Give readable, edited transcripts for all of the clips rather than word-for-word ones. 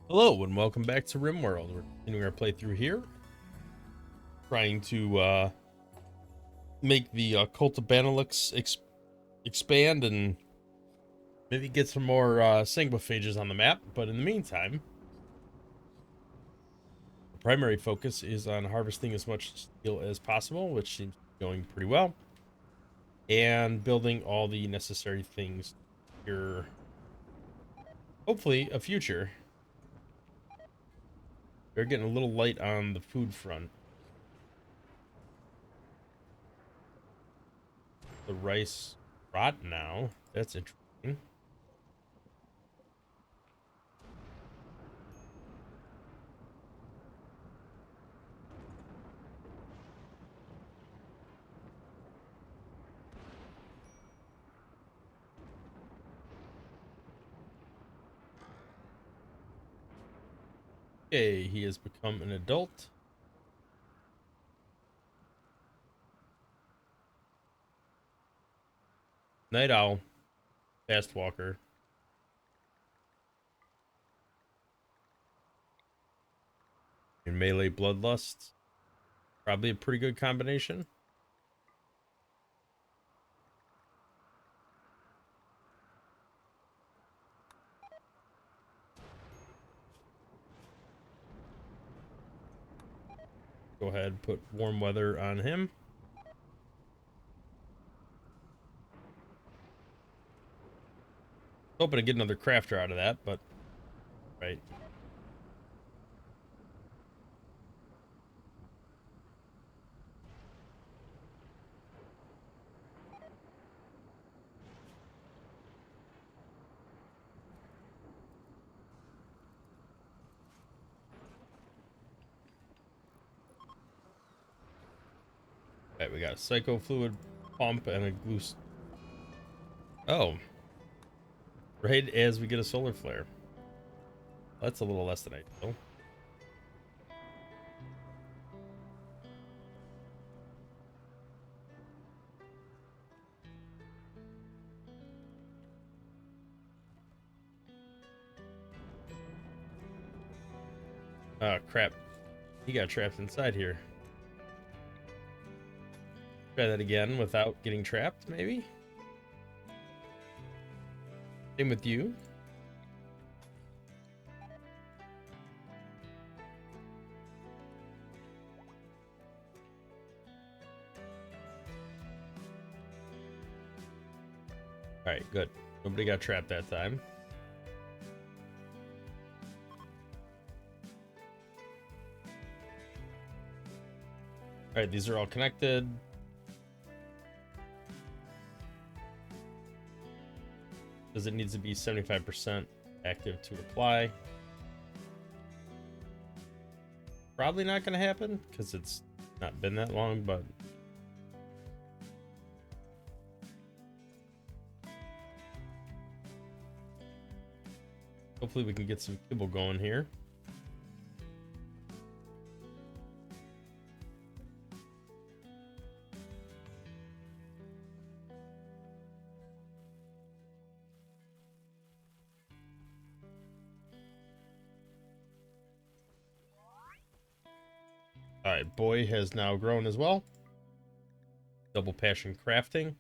Hello and welcome back to RimWorld. We're continuing our playthrough here, trying to make the cult of Banalux expand and maybe get some more Sanguophages on the map. But in the meantime, the primary focus is on harvesting as much steel as possible, which seems to be going pretty well, and building all the necessary things here. Hopefully, a future. We're getting a little light on the food front. The rice rot now. That's interesting. Okay, he has become an adult. Night owl, fast walker, and melee bloodlust. Probably a pretty good combination. Go ahead and put warm weather on him. Hoping to get another crafter out of that, but right. All right, we got a psycho fluid pump and a glue. Oh, right as we get a solar flare. That's a little less than ideal. Oh crap! He got trapped inside here. Try that again without getting trapped, maybe. Same with you. All right, good. Nobody got trapped that time. All right, these are all connected. Does it need to be 75% active to apply? Probably not going to happen because it's not been that long, but hopefully we can get some kibble going here. All right, boy has now grown as well. Double passion crafting.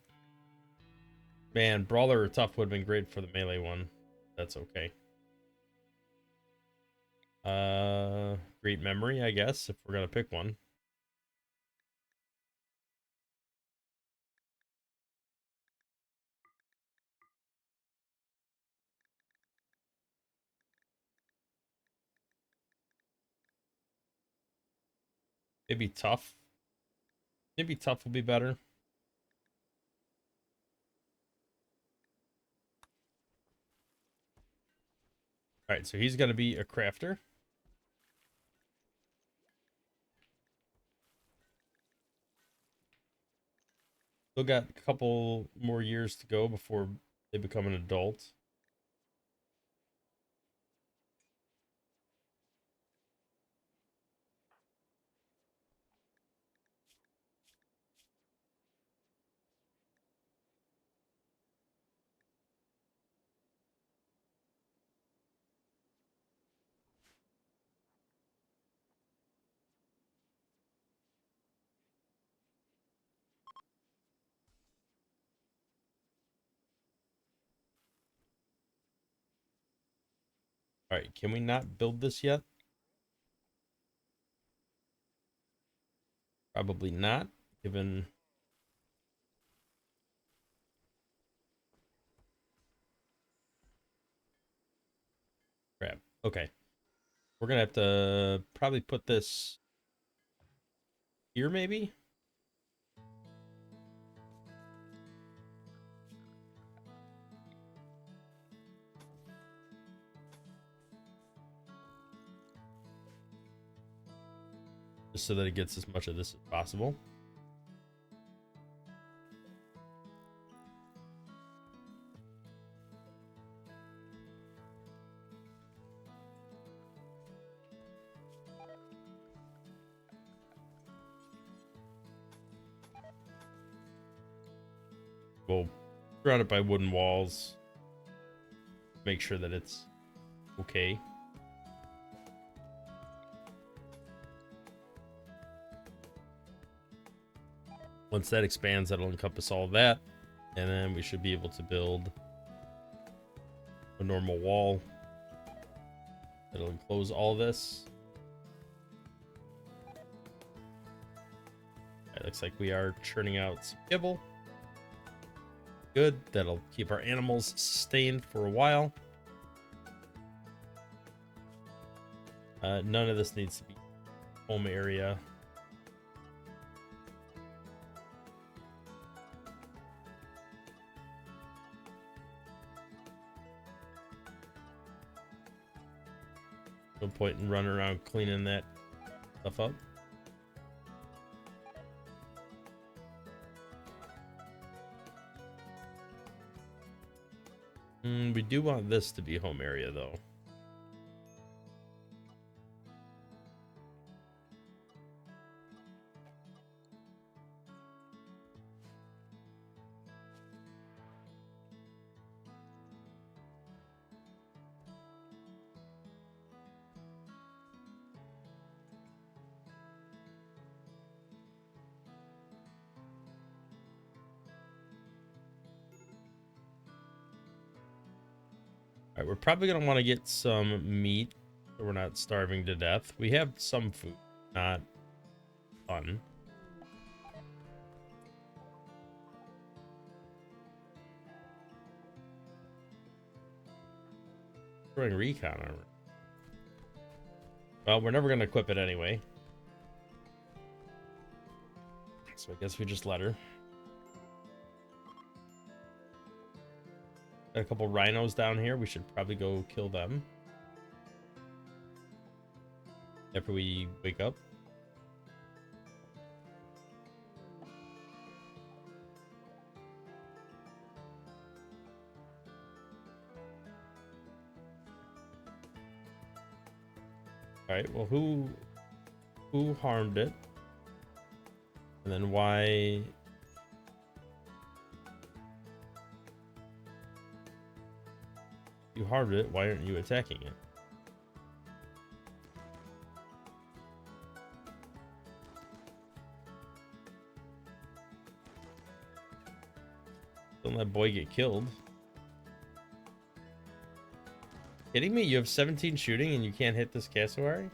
Man, brawler or tough would have been great for the melee one. That's okay. Great memory, I guess, if we're gonna pick one. Maybe tough. Maybe tough will be better. All right, so he's gonna be a crafter. Still got a couple more years to go before they become an adult. All right, can we not build this yet? Probably not, given... Crap. Okay. We're gonna have to probably put this here, maybe? Just so that it gets as much of this as possible. We'll surround it by wooden walls. Make sure that it's okay. Once that expands, that'll encompass all of that. And then we should be able to build a normal wall that'll enclose all this. It looks like we are churning out some kibble. Good. That'll keep our animals sustained for a while. None of this needs to be home area. No point in running around cleaning that stuff up. We do want this to be home area, though. All right, we're probably going to want to get some meat so we're not starving to death. We have some food, not a ton. Throwing recon armor. Well, we're never going to equip it anyway. So I guess we just let her. Got a couple rhinos down here. We should probably go kill them after we wake up. All right. Well, who harmed it? And then why? You harmed it. Why aren't you attacking it? Don't let boy get killed. Kidding me? You have 17 shooting and you can't hit this cassowary?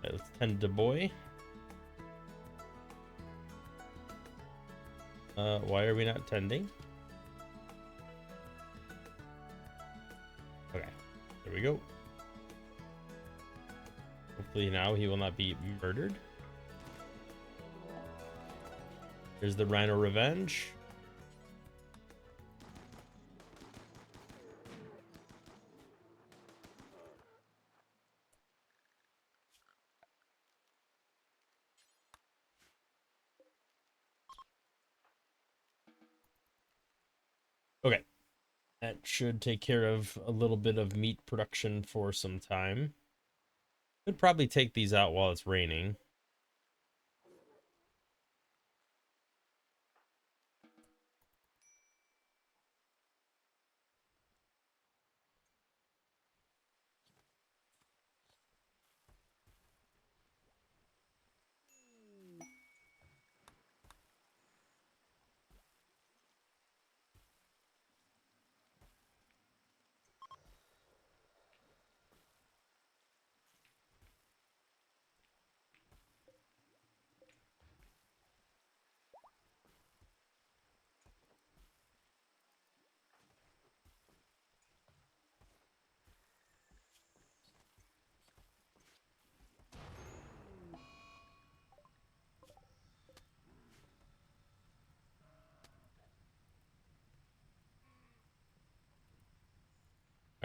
Let's tend to boy. Why are we not tending? Okay, there we go. Hopefully now he will not be murdered. Here's the rhino revenge. Okay, that should take care of a little bit of meat production for some time. Could probably take these out while it's raining.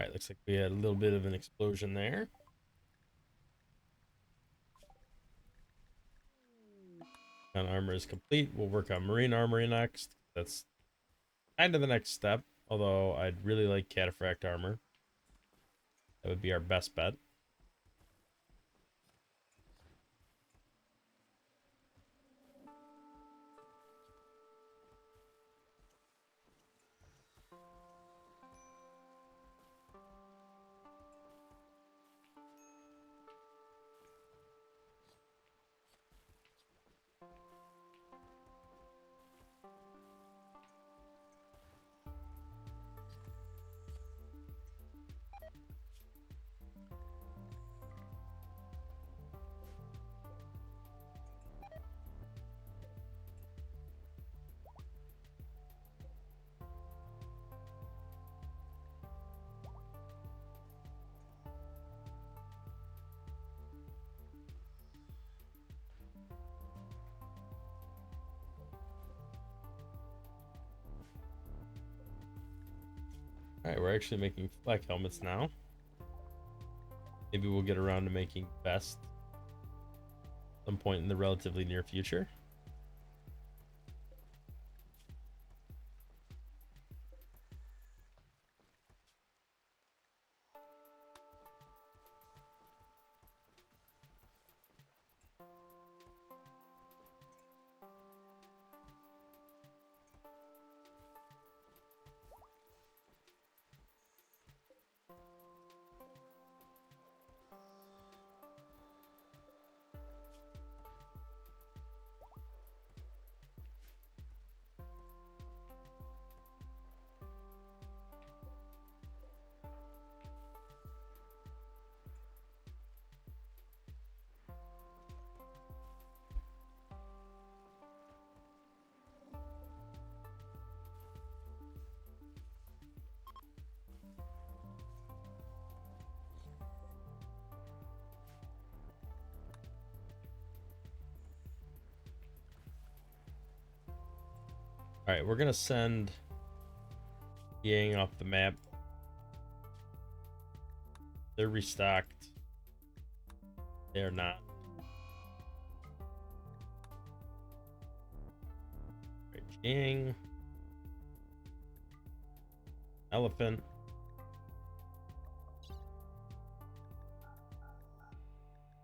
All right, looks like we had a little bit of an explosion there. On armor is complete. We'll work on marine armor next. That's kind of the next step. Although I'd really like cataphract armor. That would be our best bet. All right, we're actually making flak helmets now. Maybe we'll get around to making vests at some point in the relatively near future. All right, we're gonna send Yang off the map. They're restocked. They're not. All right, Yang. Elephant.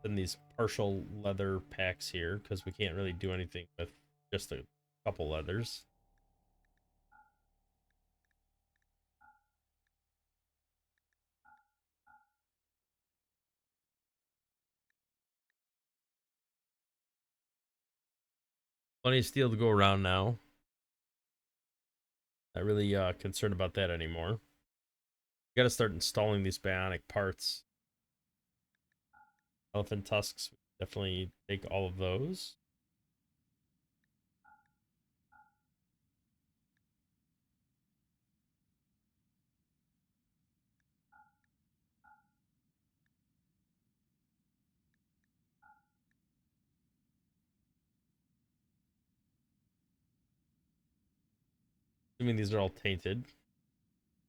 Then these partial leather packs here, because we can't really do anything with just a couple leathers. Plenty of steel to go around now. Not really concerned about that anymore. We got to start installing these bionic parts. Elephant tusks, definitely take all of those. Assuming these are all tainted.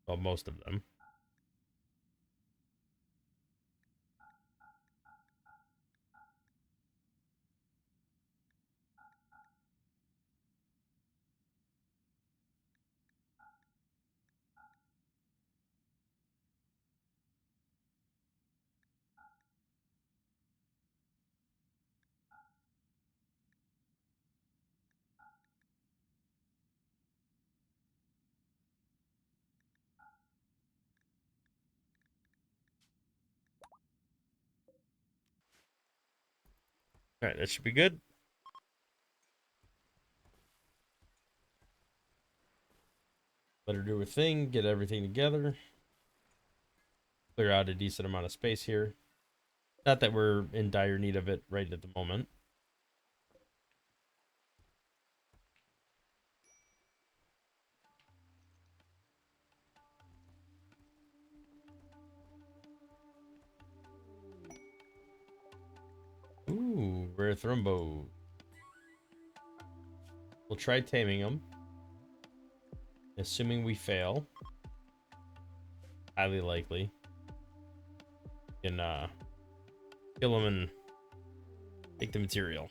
Well, most of them. All right, that should be good. Let her do her thing, get everything together. Clear out a decent amount of space here. Not that we're in dire need of it right at the moment. Ooh, rare thrombo. We'll try taming them. Assuming we fail. highly likely. You can kill them and take the material.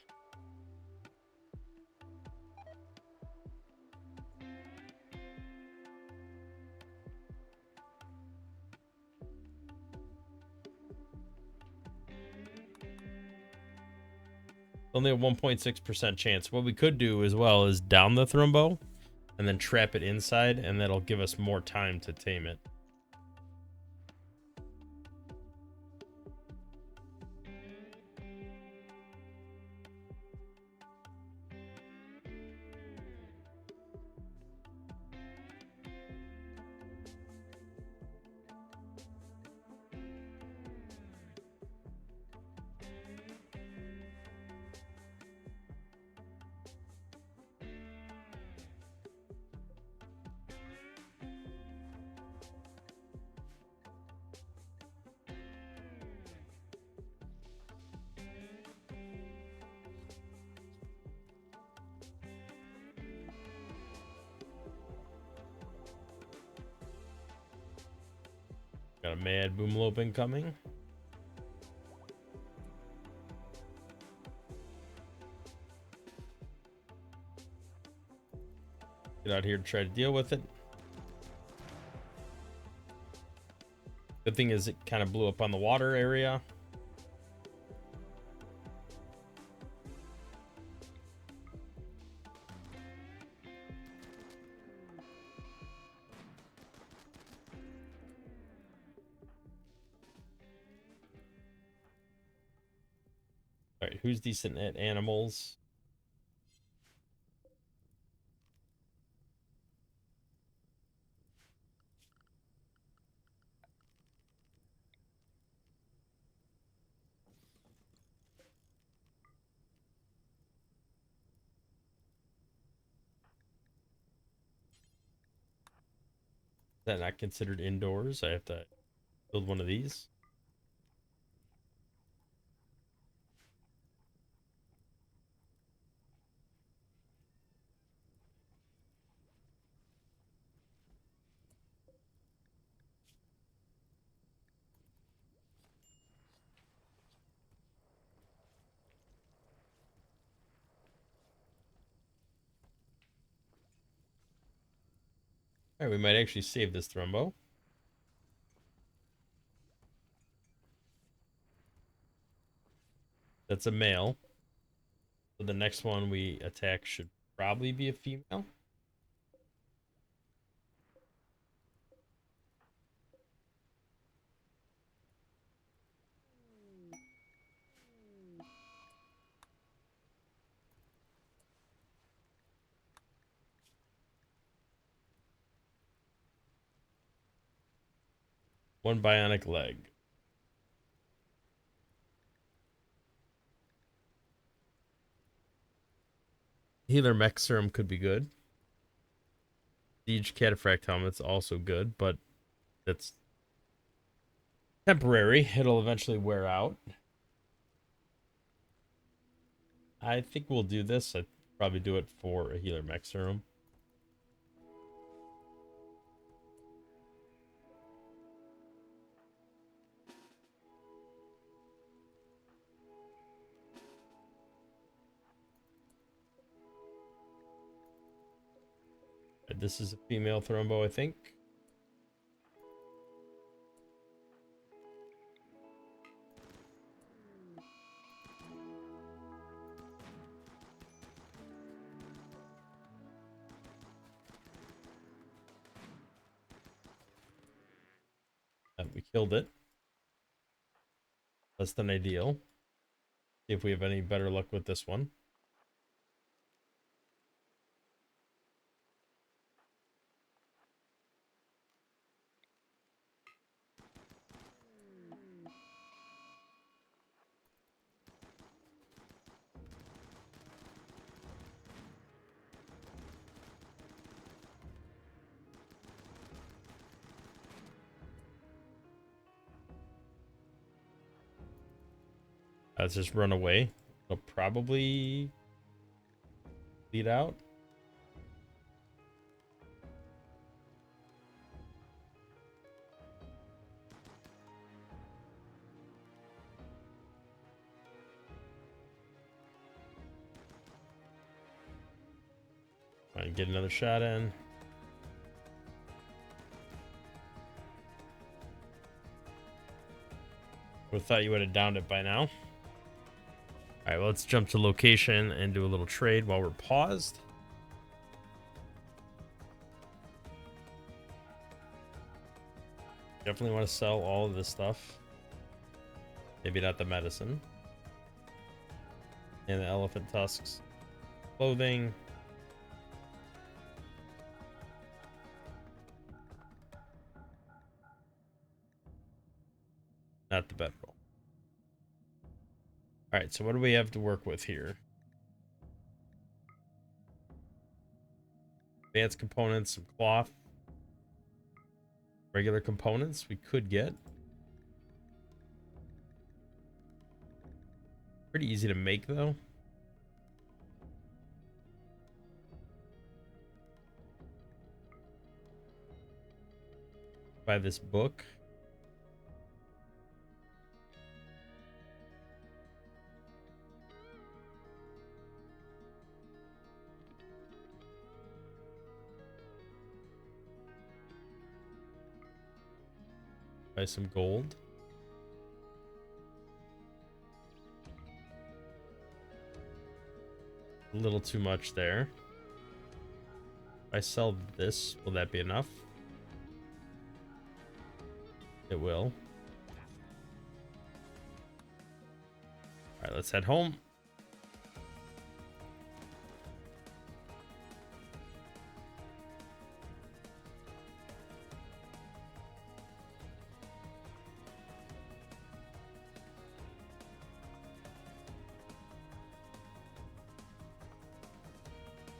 Only a 1.6% chance. What we could do as well is down the thrumbo and then trap it inside, and that'll give us more time to tame it. Got a mad boomlope incoming. Get out here to try to deal with it. The thing is, it kind of blew up on the water area. All right, who's decent at animals? Is that not considered indoors? I have to build one of these. All right, we might actually save this thrumbo. That's a male. So the next one we attack should probably be a female. One bionic leg. Healer mech serum could be good. Siege cataphract helmet's also good, but that's temporary. It'll eventually wear out. I think we'll do this. I'd probably do it for a healer mech serum. This is a female thrumbo, I think. We killed it. Less than ideal. See if we have any better luck with this one. Let's just run away. It'll probably lead out. Might get another shot in. Would have thought you would have downed it by now. All right, well, let's jump to location and do a little trade while we're paused. Definitely want to sell all of this stuff. Maybe not the medicine. And the elephant tusks. Clothing. Not the bedroll. All right, so what do we have to work with here? Advanced components, some cloth. Regular components we could get. Pretty easy to make, though. Buy this book. Buy some gold. A little too much there. If I sell this, will that be enough? It will. All right, let's head home.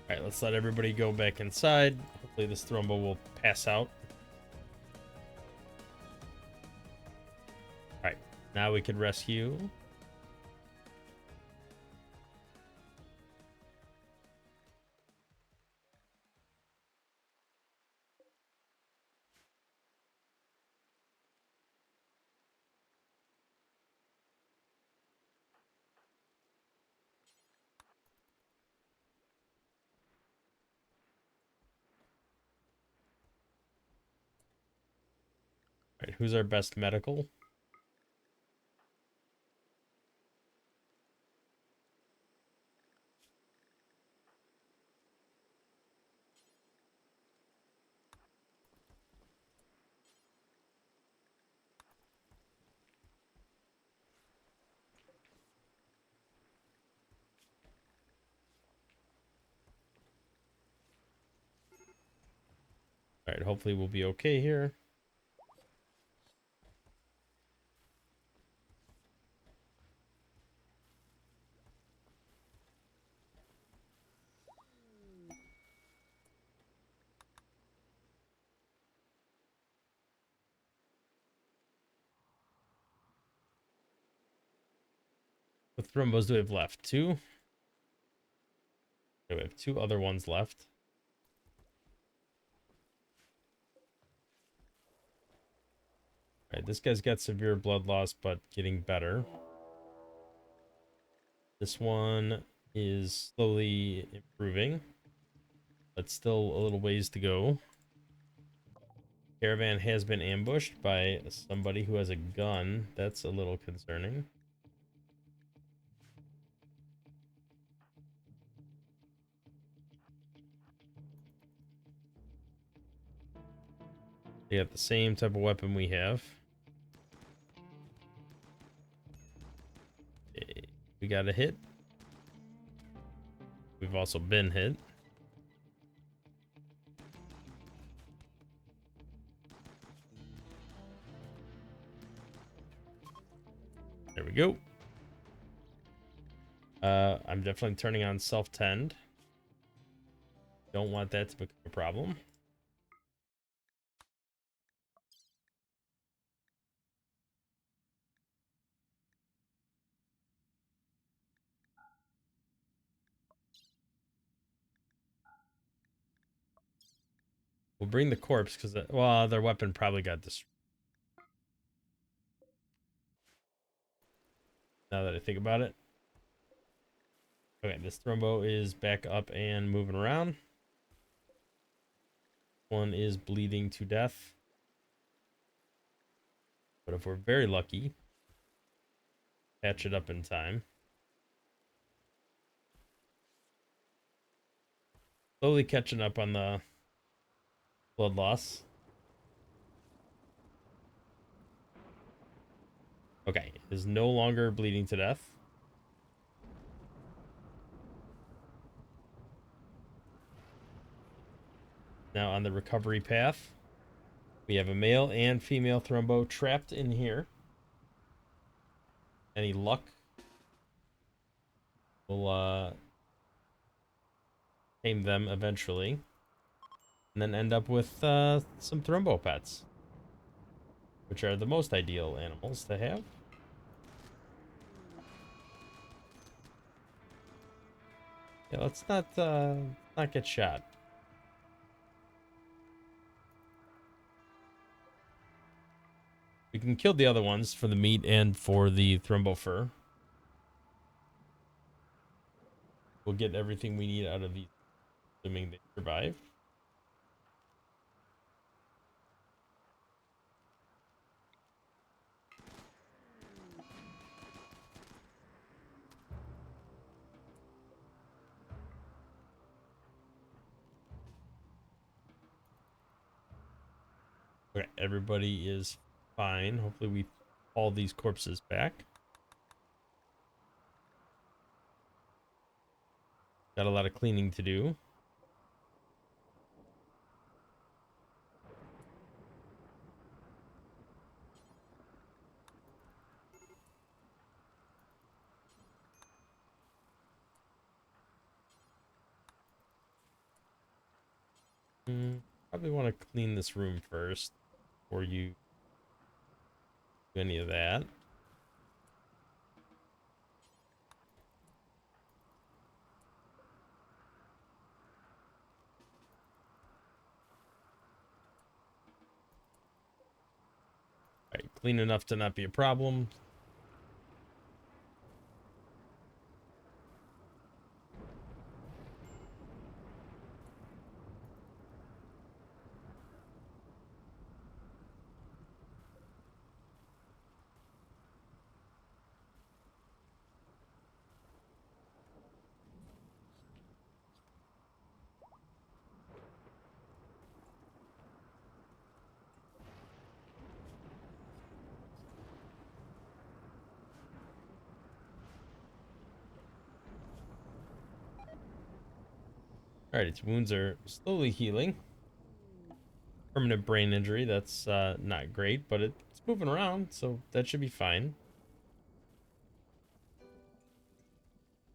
All right, let's let everybody go back inside. Hopefully this Thrumbo will pass out. All right, now we can rescue. All right, who's our best medical? All right, hopefully we'll be okay here. What Thrumbos do we have left? Two? Okay, we have two other ones left. All right, this guy's got severe blood loss, but getting better. This one is slowly improving, but still a little ways to go. Caravan has been ambushed by somebody who has a gun. That's a little concerning. They got the same type of weapon we have. Okay, we got a hit. We've also been hit. There we go. I'm definitely turning on self-tend. Don't want that to become a problem. We'll bring the corpse because, well, their weapon probably got destroyed. Now that I think about it. Okay, this Thrumbo is back up and moving around. One is bleeding to death. But if we're very lucky, patch it up in time. Slowly catching up on the blood loss. Okay, is no longer bleeding to death. Now on the recovery path, we have a male and female thrombo trapped in here. Any luck, we'll tame them eventually. And then end up with some thrombo pets, which are the most ideal animals to have. Yeah, let's not get shot. We can kill the other ones for the meat and for the thrombo fur. We'll get everything we need out of these, assuming they survive. Okay, everybody is fine. Hopefully we haul these corpses back. Got a lot of cleaning to do. Probably want to clean this room first before you do any of that. All right, clean enough to not be a problem. All right, its wounds are slowly healing. Permanent brain injury, that's not great, but it's moving around, so that should be fine.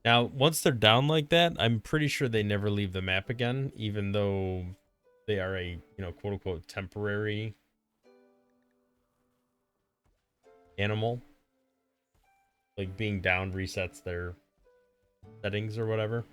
Now, once they're down like that, I'm pretty sure they never leave the map again, even though they are a, quote unquote temporary animal. Like being down resets their settings or whatever.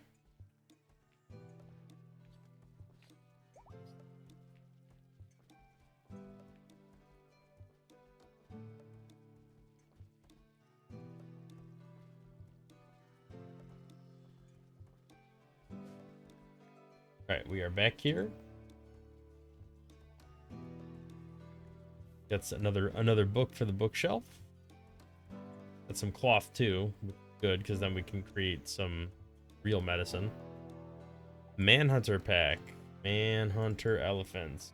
All right, we are back here. That's another book for the bookshelf. Got some cloth too. Good, because then we can create some real medicine. Manhunter pack. Manhunter elephants.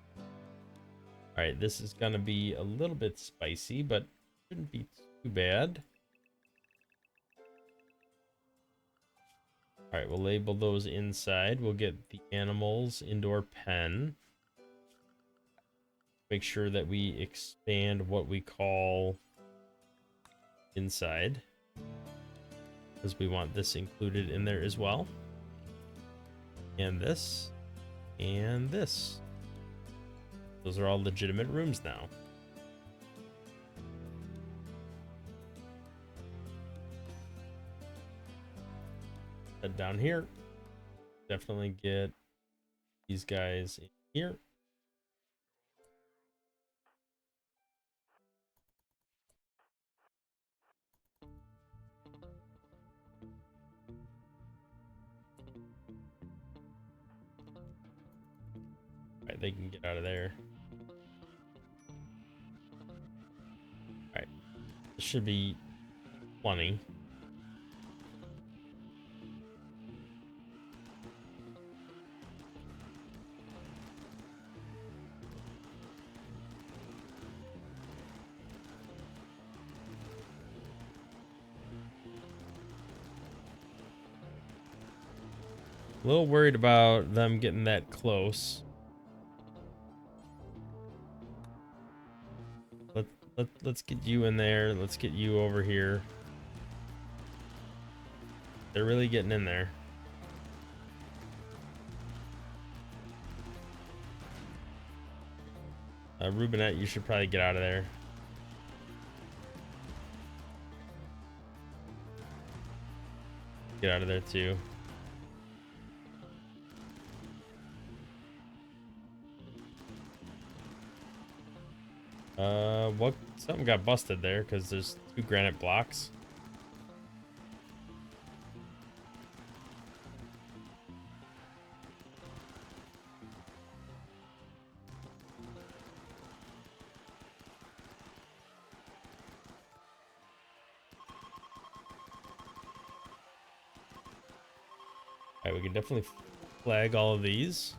All right, this is gonna be a little bit spicy, but shouldn't be too bad. All right, we'll label those inside. We'll get the animals indoor pen. Make sure that we expand what we call inside, because we want this included in there as well. And this. And this. Those are all legitimate rooms now. Head down here. Definitely get these guys in here. All right, they can get out of there. Alright. This should be plenty. A little worried about them getting that close. Let's get you in there. Let's get you over here. They're really getting in there. Rubinette, you should probably get out of there. Get out of there too. What? Something got busted there because there's 2 granite blocks. Alright, we can definitely flag all of these.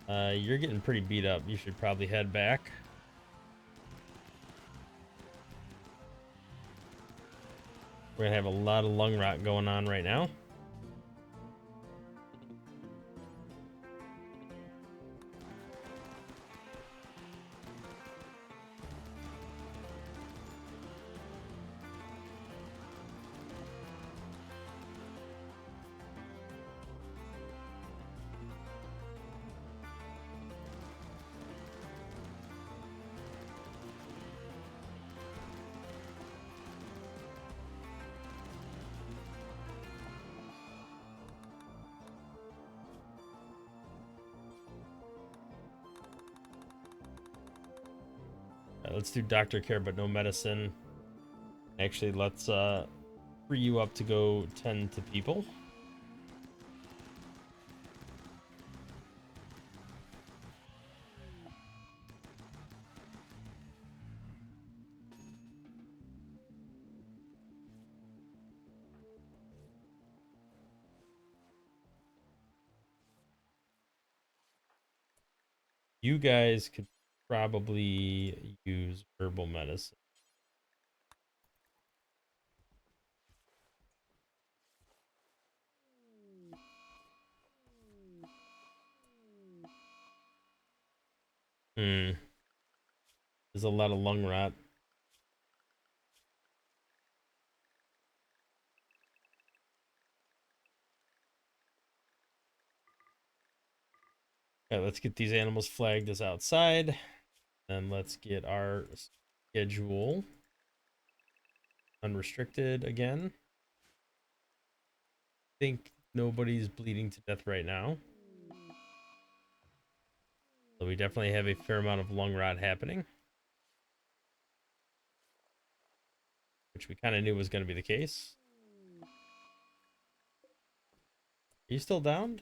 You're getting pretty beat up. You should probably head back. We're gonna have a lot of lung rot going on right now. Let's do doctor care, but no medicine. Actually, let's free you up to go tend to people. You guys could probably use herbal medicine. There's a lot of lung rot. Okay, let's get these animals flagged as outside. And let's get our schedule unrestricted again. I think nobody's bleeding to death right now. So we definitely have a fair amount of lung rot happening, which we kind of knew was going to be the case. Are you still down?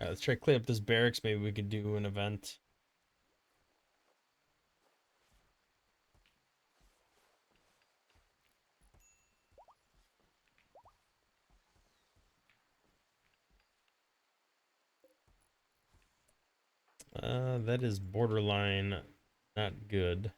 All right, let's try to clean up this barracks. Maybe we could do an event. That is borderline not good.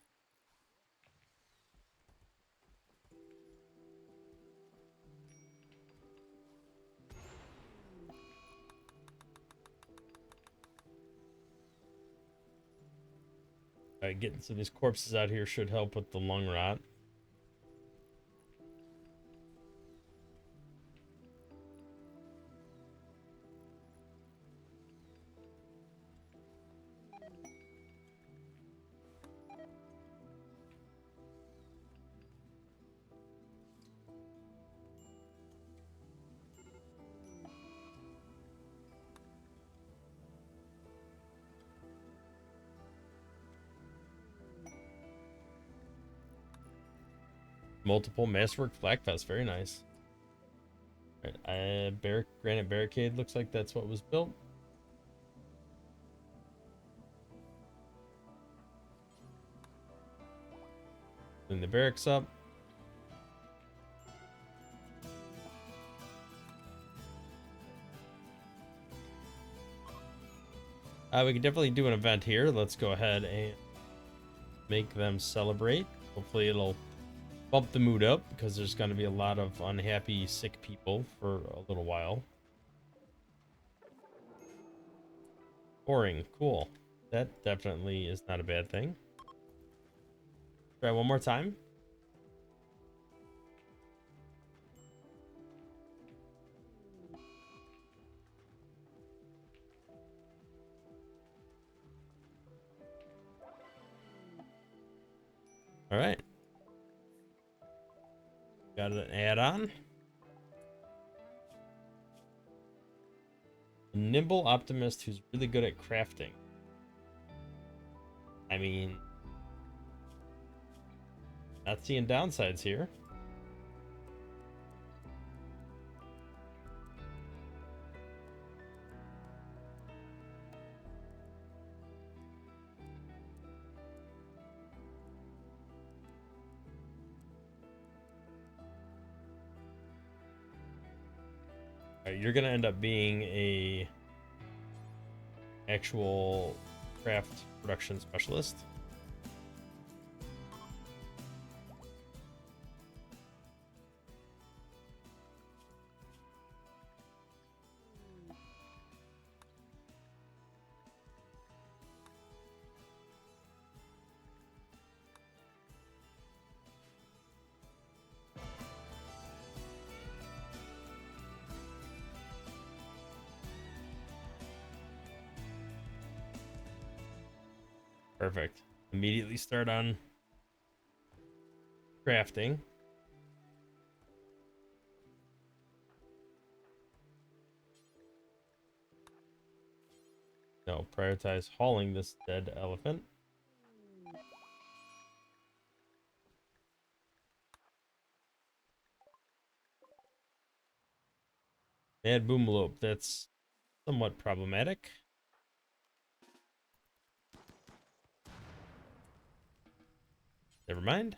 All right, getting some of these corpses out here should help with the lung rot. Multiple masterwork flak fest. Very nice. All right, granite barricade. Looks like that's what was built. Clean the barracks up. We can definitely do an event here. Let's go ahead and make them celebrate. Hopefully it'll bump the mood up because there's going to be a lot of unhappy, sick people for a little while. Boring. Cool. That definitely is not a bad thing. Try one more time. All right. Got an add-on. A nimble optimist who's really good at crafting. I mean, not seeing downsides here. All right, you're gonna end up being a actual craft production specialist. Perfect. Immediately start on crafting. No, prioritize hauling this dead elephant. Mad boomalope. That's somewhat problematic. Never mind.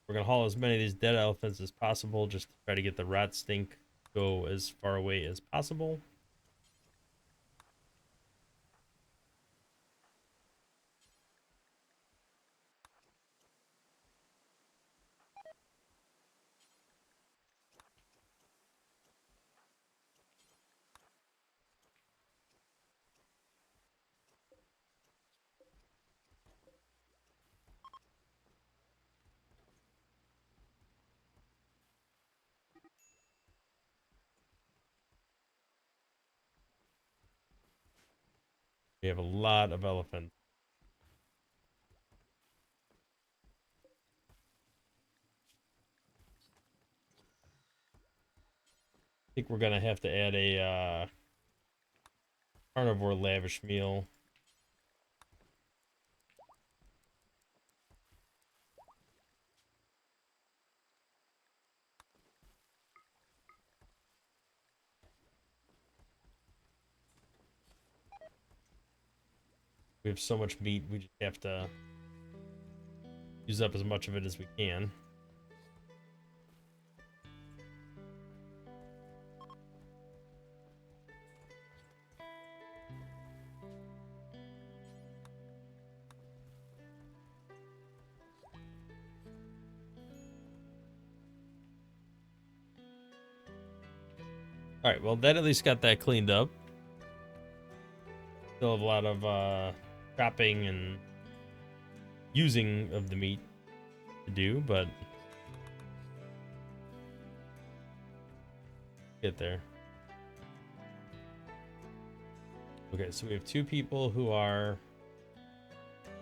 We're gonna haul as many of these dead elephants as possible, just to try to get the rot stink go as far away as possible. We have a lot of elephants. I think we're gonna have to add a carnivore lavish meal. We have so much meat, we just have to use up as much of it as we can. All right, well, that at least got that cleaned up. Still have a lot of chopping and using of the meat to do, but get there. Okay, so we have 2 people who are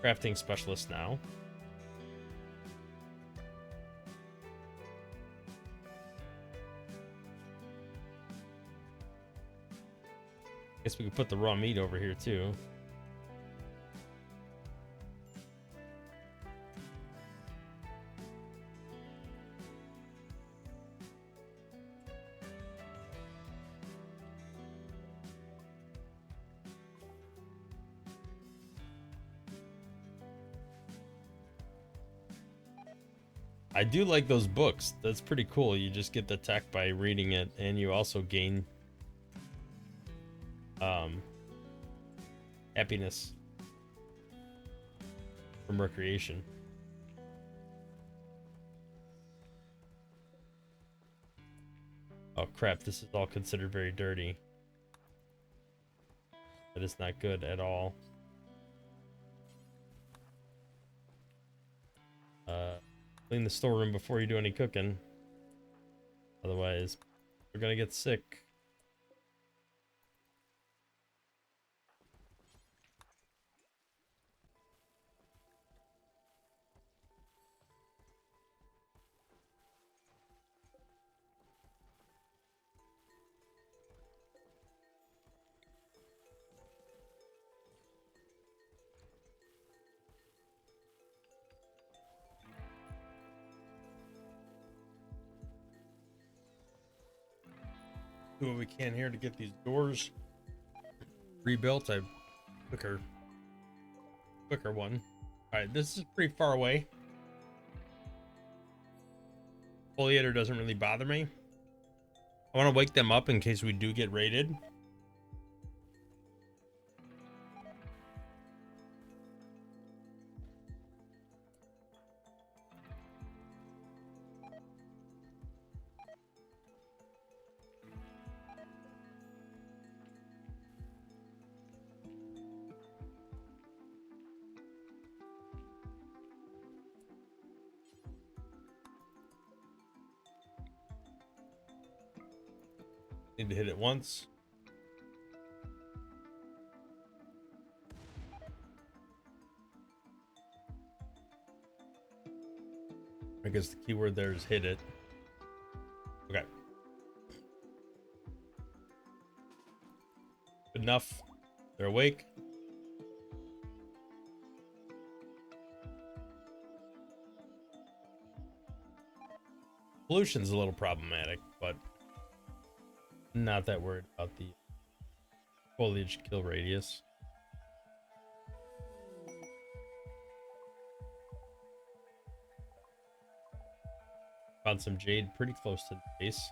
crafting specialists now. Guess we could put the raw meat over here too. I do like those books. That's pretty cool. You just get the tech by reading it, and you also gain happiness from recreation. Oh crap, this is all considered very dirty. That is not good at all. Clean the storeroom before you do any cooking. Otherwise, we're gonna get sick. Do what we can here to get these doors rebuilt. I quicker one. All right, this is pretty far away. Foliator doesn't really bother me. I want to wake them up in case we do get raided. Need to hit it once. I guess the keyword there is hit it. Okay. Good enough. They're awake. Pollution's a little problematic, but not that worried about the foliage kill radius. Found some jade pretty close to the base.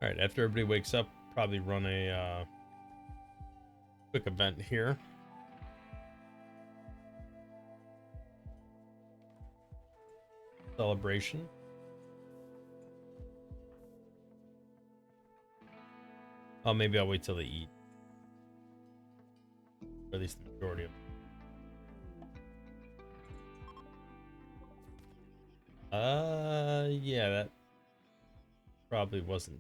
All right, after everybody wakes up, probably run a quick event here. Celebration. Oh, maybe I'll wait till they eat. Or at least the majority of them. Yeah, that probably wasn't.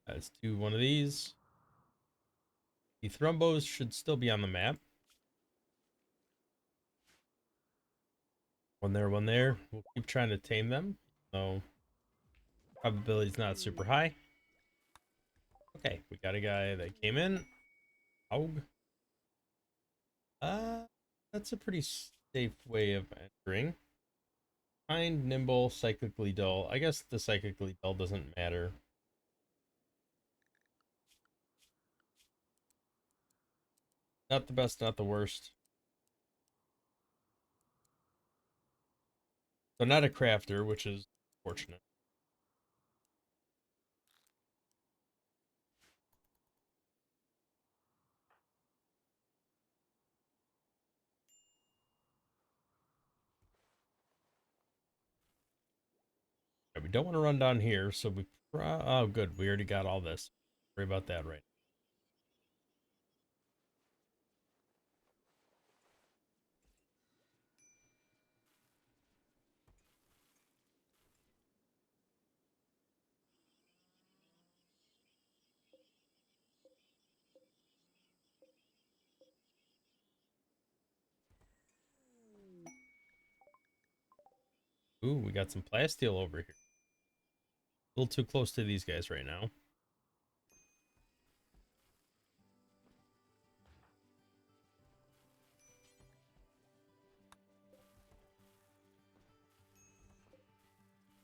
Let's do one of these. The thrombos should still be on the map. One there, one there. We'll keep trying to tame them. So probability's not super high. Okay, we got a guy that came in. Aug. That's a pretty safe way of entering. Kind, nimble, psychically dull. I guess the psychically dull doesn't matter. Not the best, not the worst. So not a crafter, which is fortunate. we don't want to run down here, so oh, good. We already got all this. Worry about that right now. Ooh, we got some plasteel over here. A little too close to these guys right now.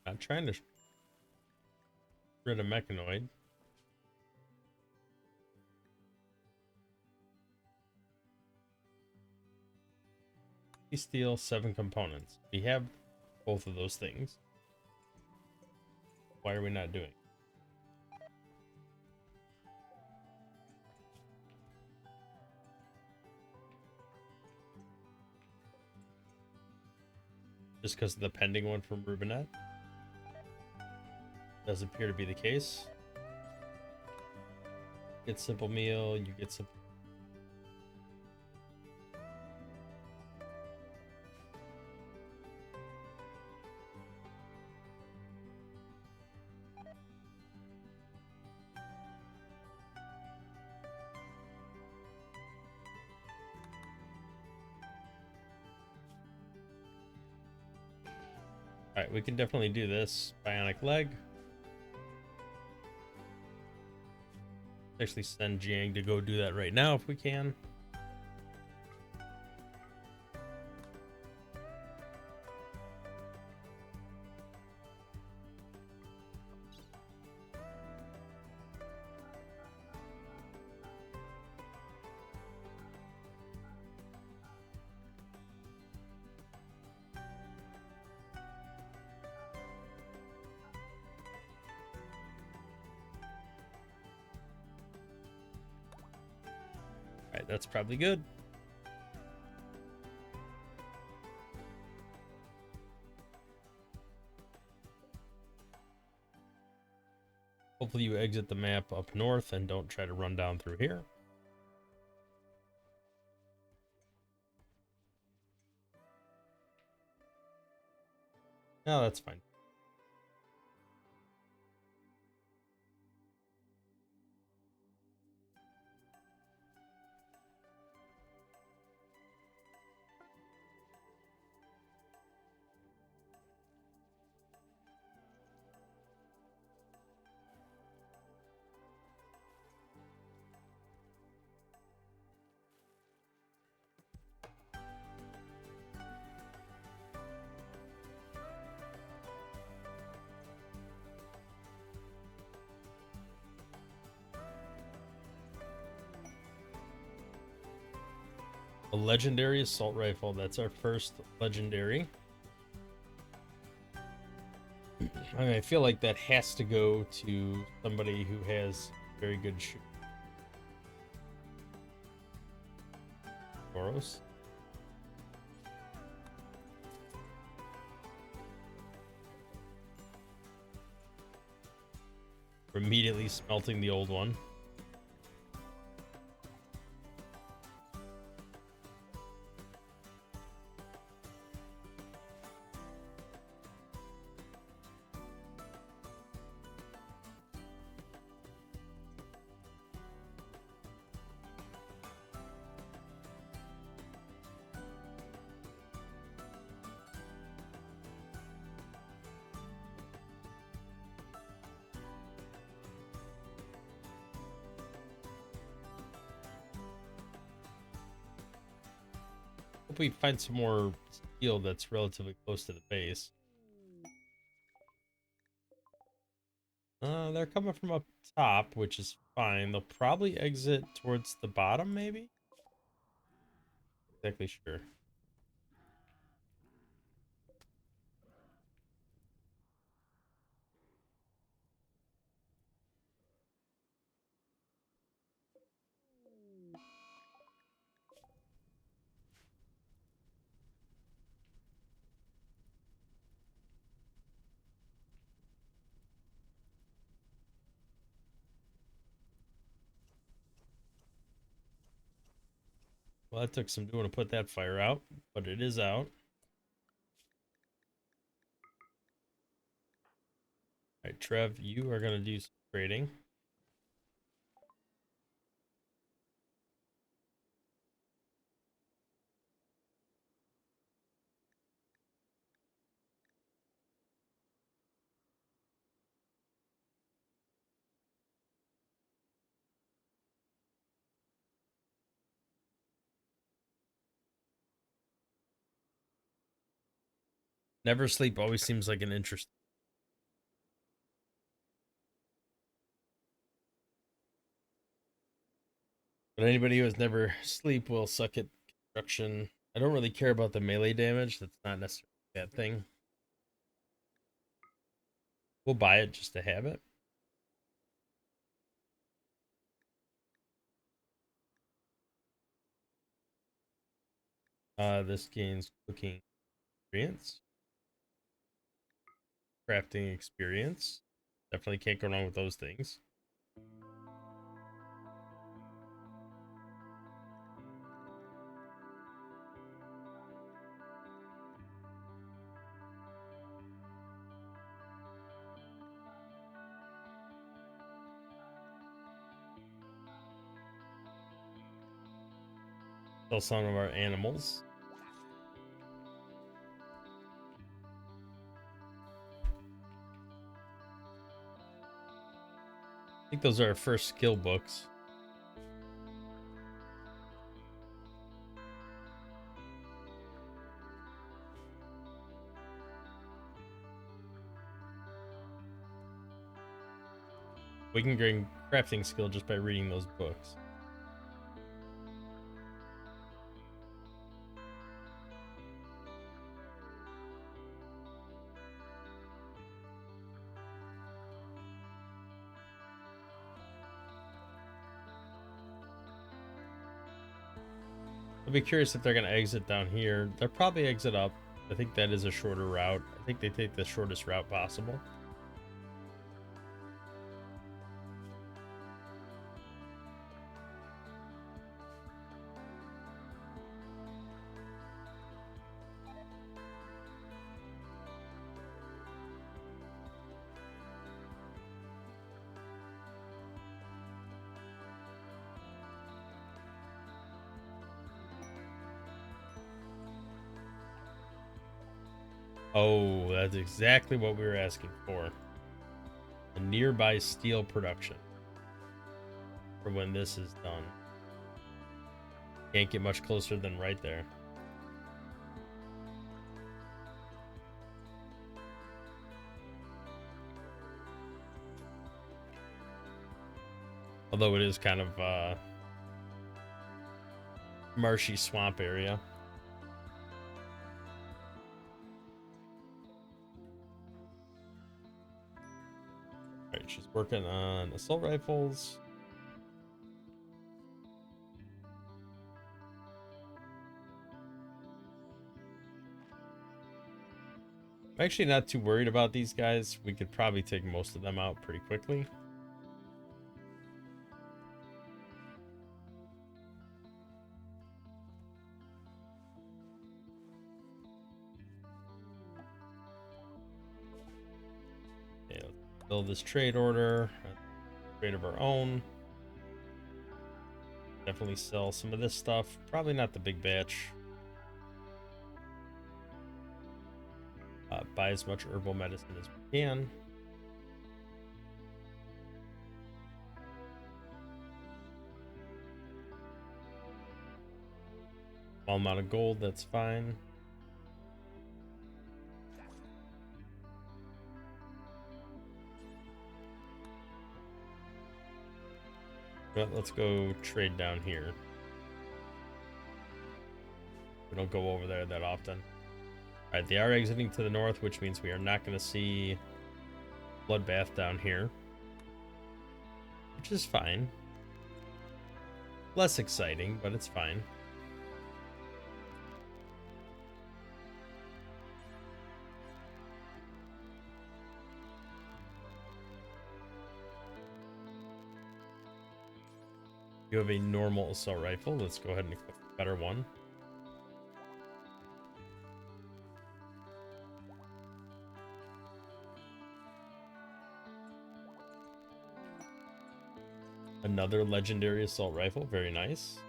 Not trying to rid of mechanoid. Steel, 7 components. We have both of those things. Why are we not doing it? Just because of the pending one from Rubinet? Does appear to be the case. Get simple meal, you get simple. Alright, we can definitely do this. Bionic leg. Actually send Jiang to go do that right now if we can. Alright, that's probably good. Hopefully you exit the map up north and don't try to run down through here. No, that's fine. A legendary assault rifle. That's our first legendary. I mean, I feel like that has to go to somebody who has very good shoot. Boros. We're immediately smelting the old one. Hope we find some more steel that's relatively close to the base. They're coming from up top, which is fine. They'll probably exit towards the bottom, maybe? Not exactly sure. Well, that took some doing to put that fire out, but it is out. All right, Trev, you are going to do some trading. Never sleep always seems like an interest. But anybody who has never sleep will suck at construction. I don't really care about the melee damage. That's not necessarily a bad thing. We'll buy it just to have it. This gains cooking experience, crafting experience. Definitely can't go wrong with those things. Sell some of our animals. I think those are our first skill books. We can gain crafting skill just by reading those books. I'll be curious if they're going to exit down here. They'll probably exit up. I think that is a shorter route. I think they take the shortest route possible. Oh, that's exactly what we were asking for. A nearby steel production for when this is done. Can't get much closer than right there. Although it is kind of marshy swamp area. Alright, she's working on assault rifles. I'm actually not too worried about these guys. We could probably take most of them out pretty quickly. Okay, let's build this trade order. Trade of our own. Definitely sell some of this stuff. Probably not the big batch. Buy as much herbal medicine as we can. Small amount of gold, that's fine. But let's go trade down here. We don't go over there that often. Alright, they are exiting to the north, which means we are not going to see bloodbath down here. Which is fine. Less exciting, but it's fine. You have a normal assault rifle. Let's go ahead and equip better one. Another legendary assault rifle, very nice.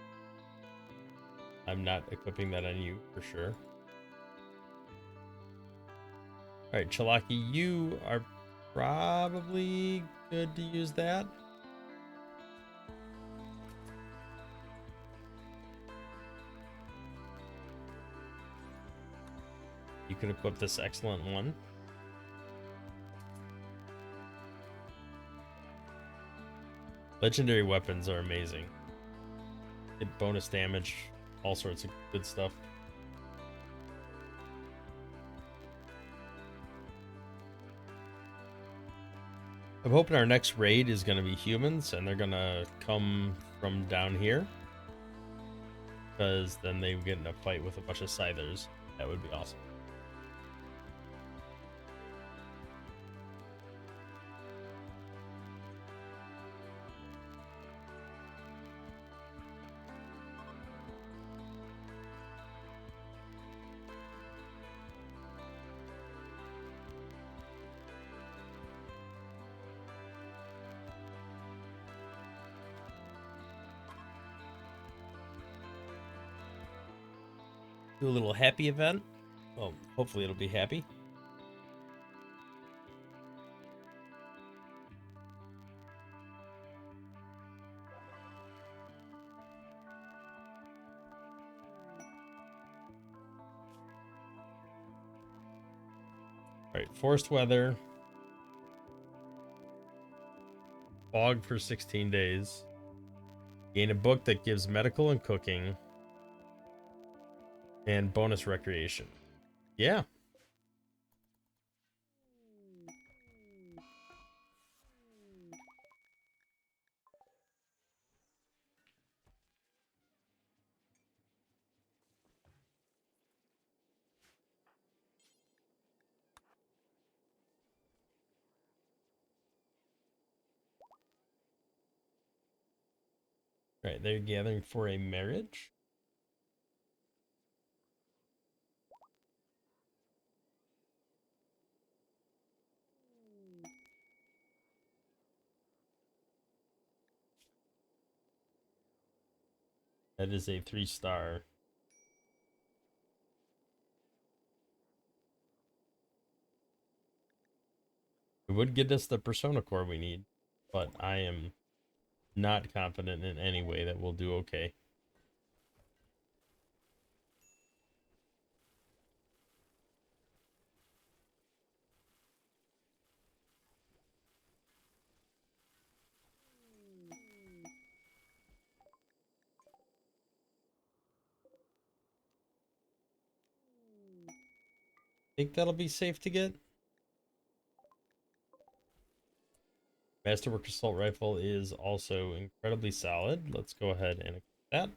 I'm not equipping that on you for sure. Alright, Chalaki, you are probably good to use that. You can equip this excellent one. Legendary weapons are amazing. Get bonus damage, all sorts of good stuff. I'm hoping our next raid is going to be humans, and they're going to come from down here. Because then they get in a fight with a bunch of scythers. That would be awesome. Do a little happy event. Well, hopefully it'll be happy. Alright, forced weather. Fog for 16 days. Gain a book that gives medical and cooking. And bonus recreation. Yeah. Alright, they're gathering for a marriage. That is a 3-star. It would get us the persona core we need, but I am not confident in any way that we'll do okay. Think that'll be safe to get. Masterwork assault rifle is also incredibly solid. Let's go ahead and equip that.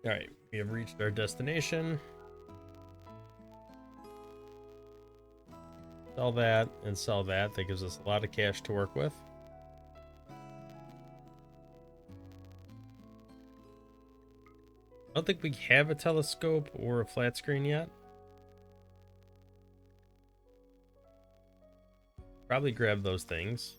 All right, we have reached our destination. Sell that and sell that. That gives us a lot of cash to work with. I don't think we have a telescope or a flat screen yet. Probably grab those things.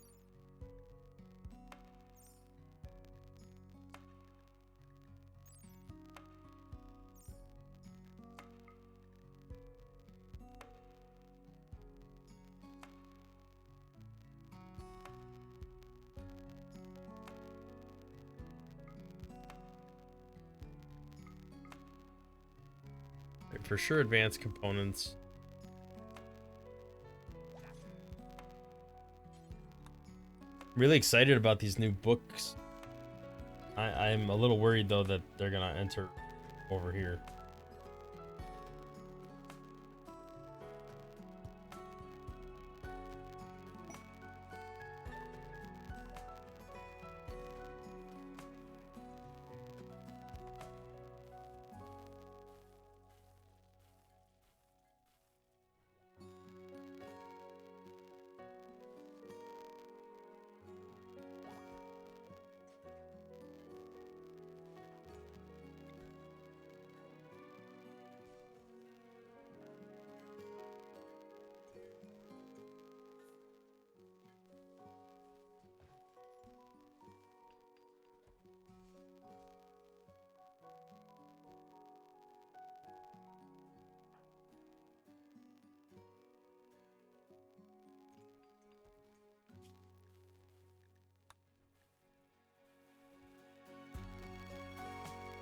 For sure, advanced components. Really excited about these new books. I'm a little worried though that they're gonna enter over here.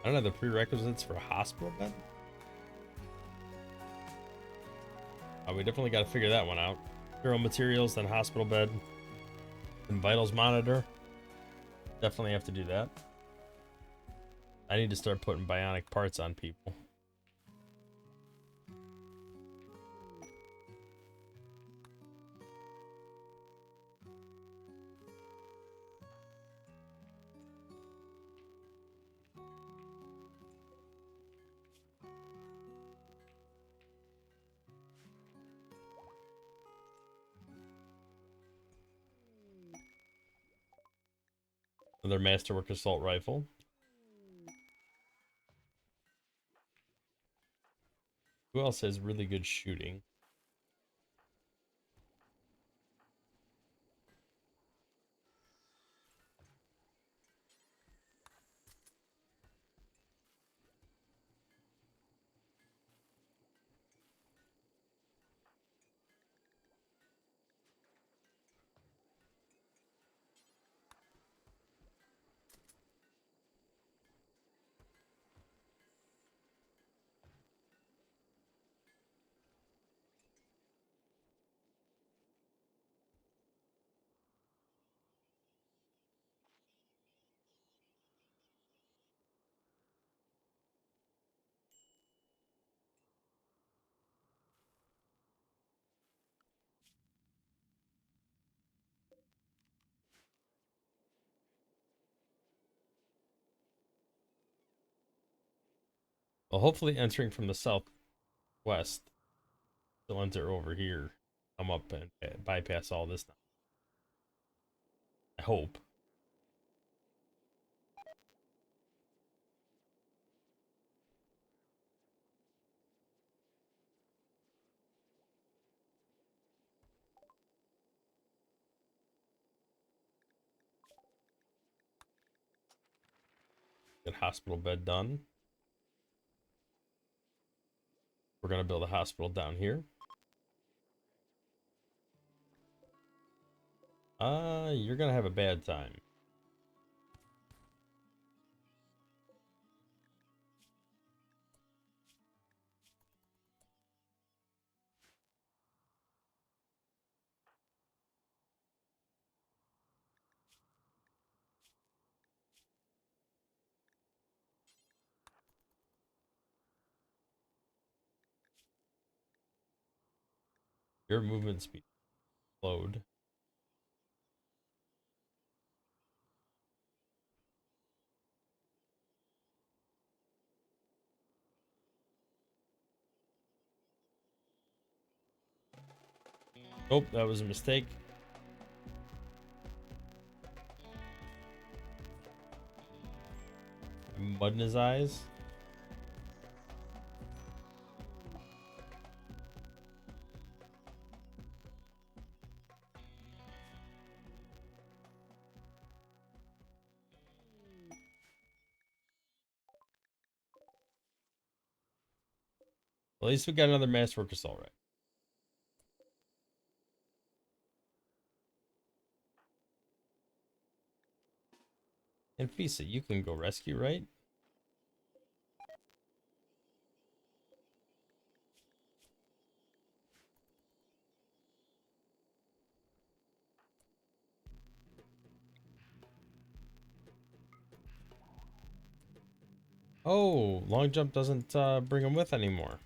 I don't know the prerequisites for a hospital bed. Oh, we definitely got to figure that one out. Hero materials, then hospital bed, and vitals monitor. Definitely have to do that. I need to start putting bionic parts on people. Another masterwork assault rifle. Who else has really good shooting? Well, hopefully entering from the southwest, they'll enter over here, come up and bypass all this now. I hope. Get hospital bed done. We're gonna build a hospital down here. You're gonna have a bad time. Your movement speed slowed. Oh, that was a mistake. Mud in his eyes. Well, at least we got another masterwork assault right. And Fisa, you can go rescue, right? Oh, long jump doesn't bring him with anymore.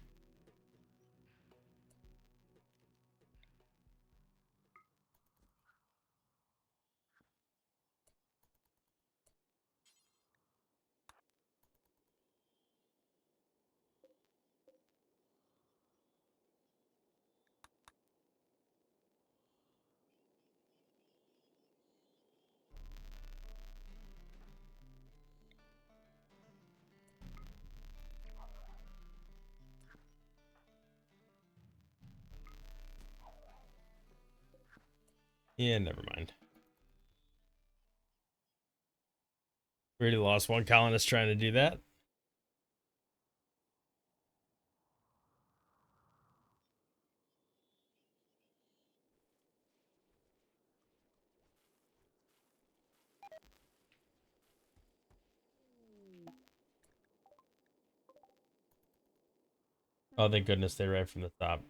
Yeah, never mind. We already lost one colonist trying to do that. Oh, thank goodness they right from the top.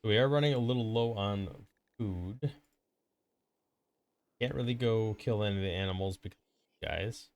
We are running a little low on food. Can't really go kill any of the animals because of these guys.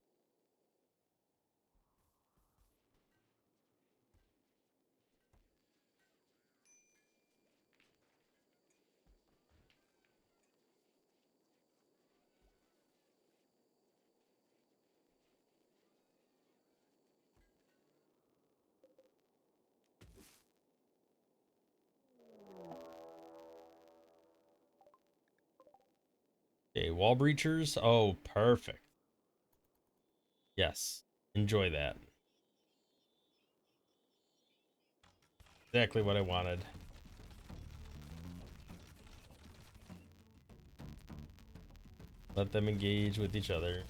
Okay, wall breachers. Oh, perfect. Yes. Enjoy that. Exactly what I wanted. Let them engage with each other.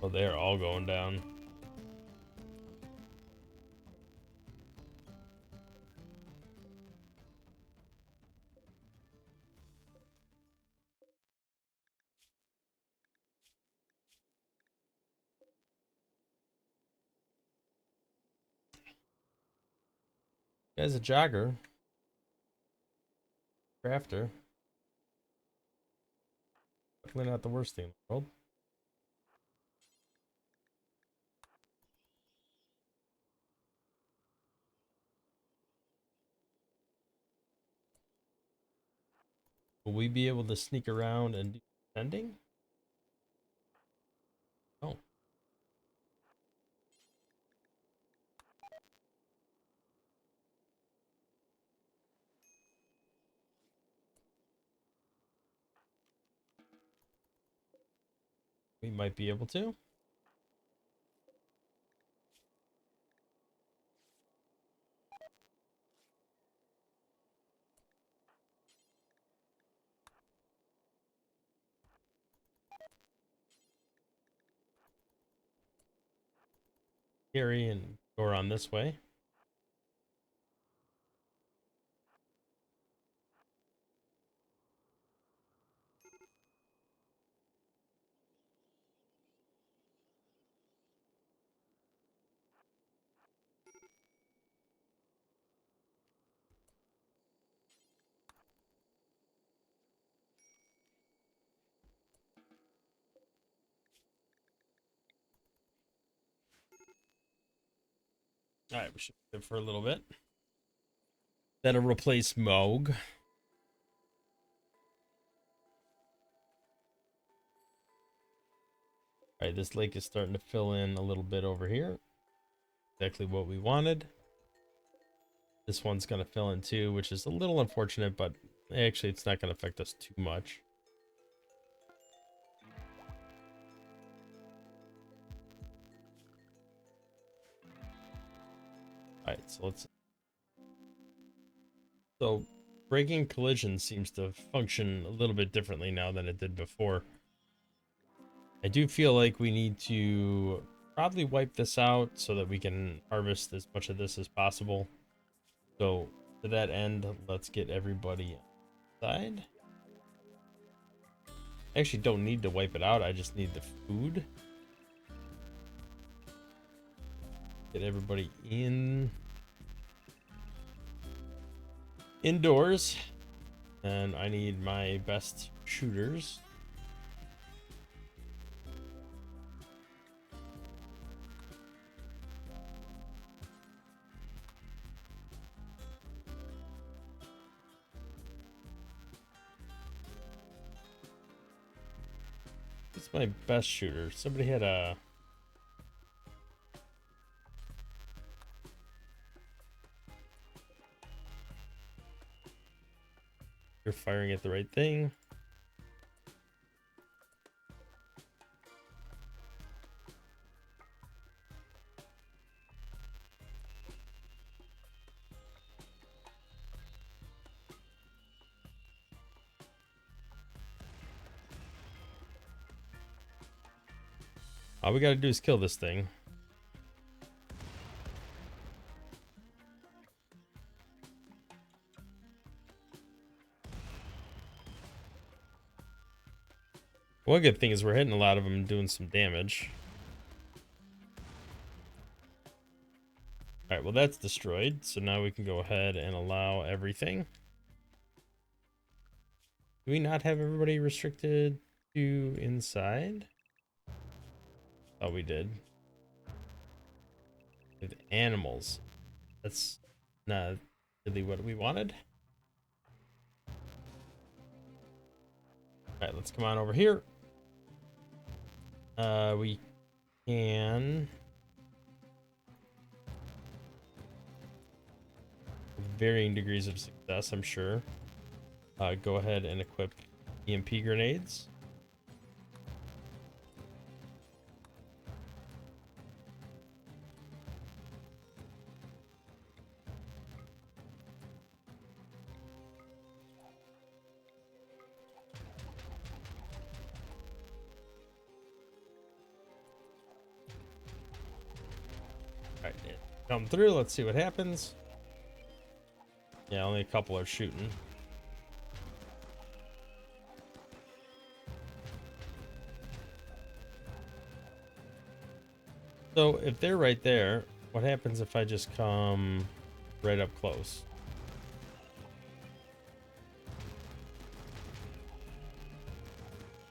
Oh, they're all going down. Guy's a jogger. Crafter. Definitely not the worst thing in the world. Will we be able to sneak around and do sending? Oh, we might be able to. Carry and go around this way. All right, we should live for a little bit. That'll replace Moog. All right, this lake is starting to fill in a little bit over here. Exactly what we wanted. This one's going to fill in too, which is a little unfortunate, but actually it's not going to affect us too much. All right, so let's... So breaking collision seems to function a little bit differently now than it did before. I do feel like we need to probably wipe this out so that we can harvest as much of this as possible. So to that end, let's get everybody inside. I actually don't need to wipe it out. I just need the food. Get everybody indoors. And I need my best shooters. What's my best shooter? Somebody had a... You're firing at the right thing. All we gotta do is kill this thing. One good thing is we're hitting a lot of them and doing some damage. Alright, well that's destroyed. So now we can go ahead and allow everything. Do we not have everybody restricted to inside? Oh, we did. With animals. That's not really what we wanted. Alright, let's come on over here. We can... with varying degrees of success, I'm sure. Go ahead and equip EMP grenades. Alright, come through, let's see what happens. Yeah, only a couple are shooting. So if they're right there, what happens if I just come right up close?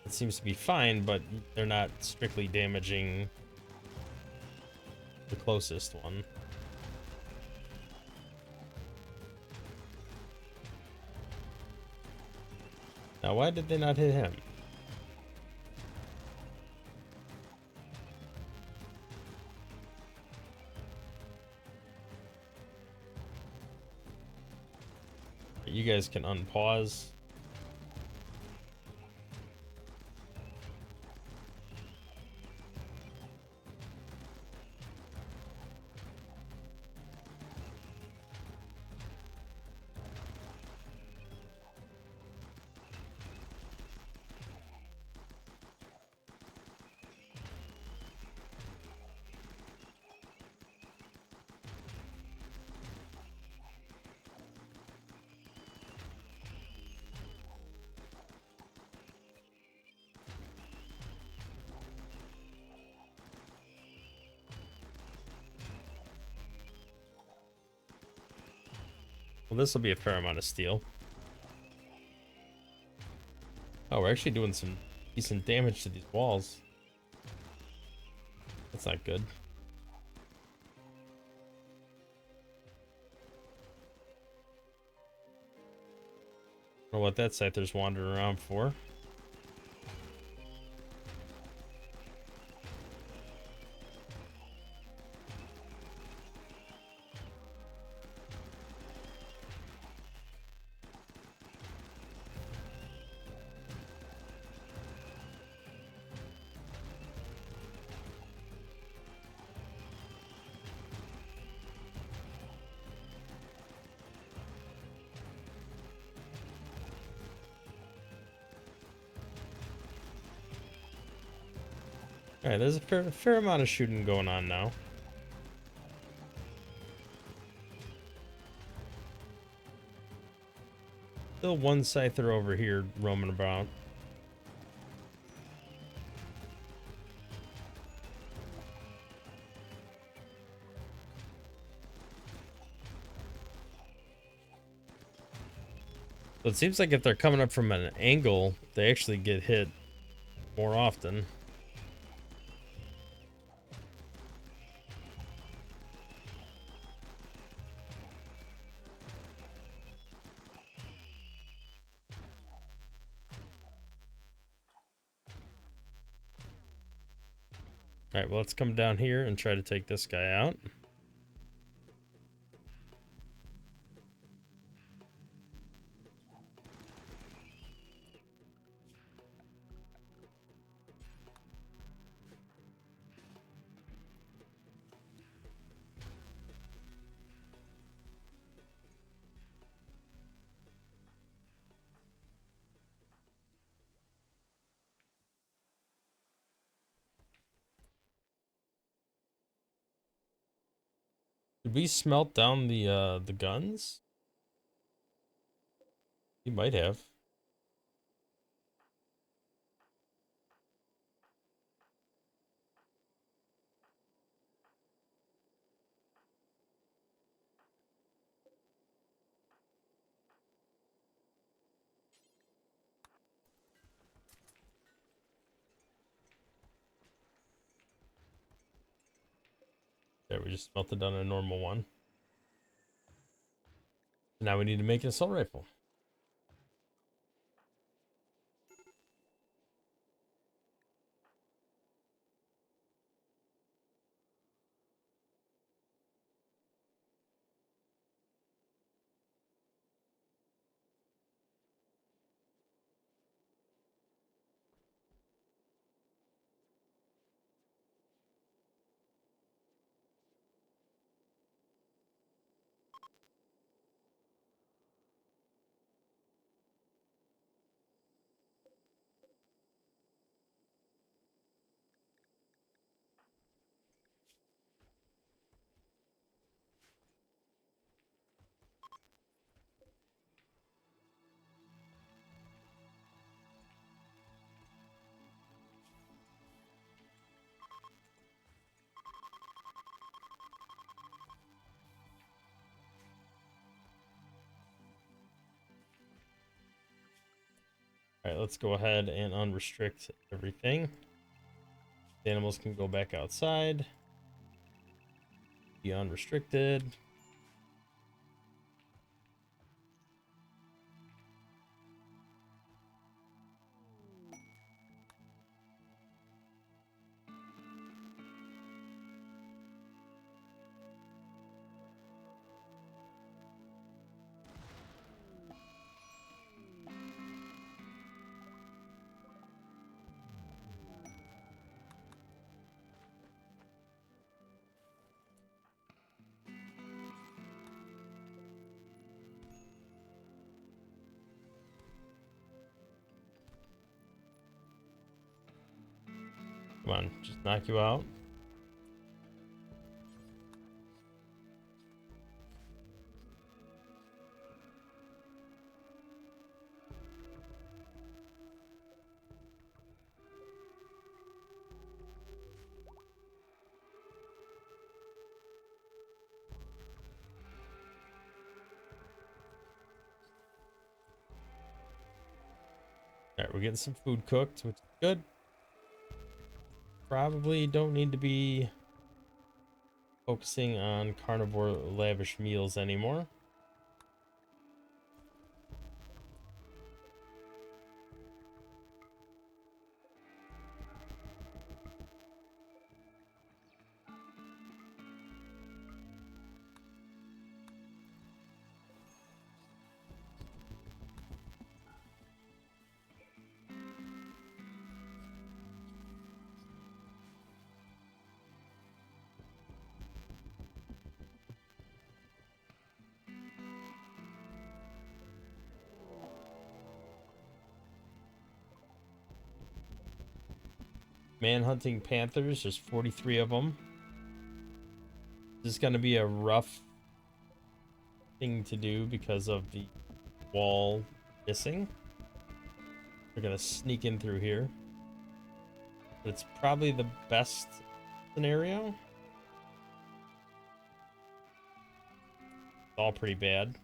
It seems to be fine, but they're not strictly damaging the closest one. Now, why did they not hit him? You guys can unpause. Well, this will be a fair amount of steel. Oh, we're actually doing some decent damage to these walls. That's not good. I don't know what that Scyther's wandering around for. Alright, there's a fair amount of shooting going on now. Still one Scyther over here roaming about. So it seems like if they're coming up from an angle, they actually get hit more often. All right, well, let's come down here and try to take this guy out. Did we smelt down the guns? You might have. There, we just smelted down a normal one. Now we need to make an assault rifle. All right, let's go ahead and unrestrict everything. The animals can go back outside. Be unrestricted. Come on, just knock you out. All right, we're getting some food cooked, which is good. Probably don't need to be focusing on carnivore lavish meals anymore. Man-hunting panthers, there's 43 of them. This is going to be a rough thing to do because of the wall missing. They're going to sneak in through here. But it's probably the best scenario. It's all pretty bad.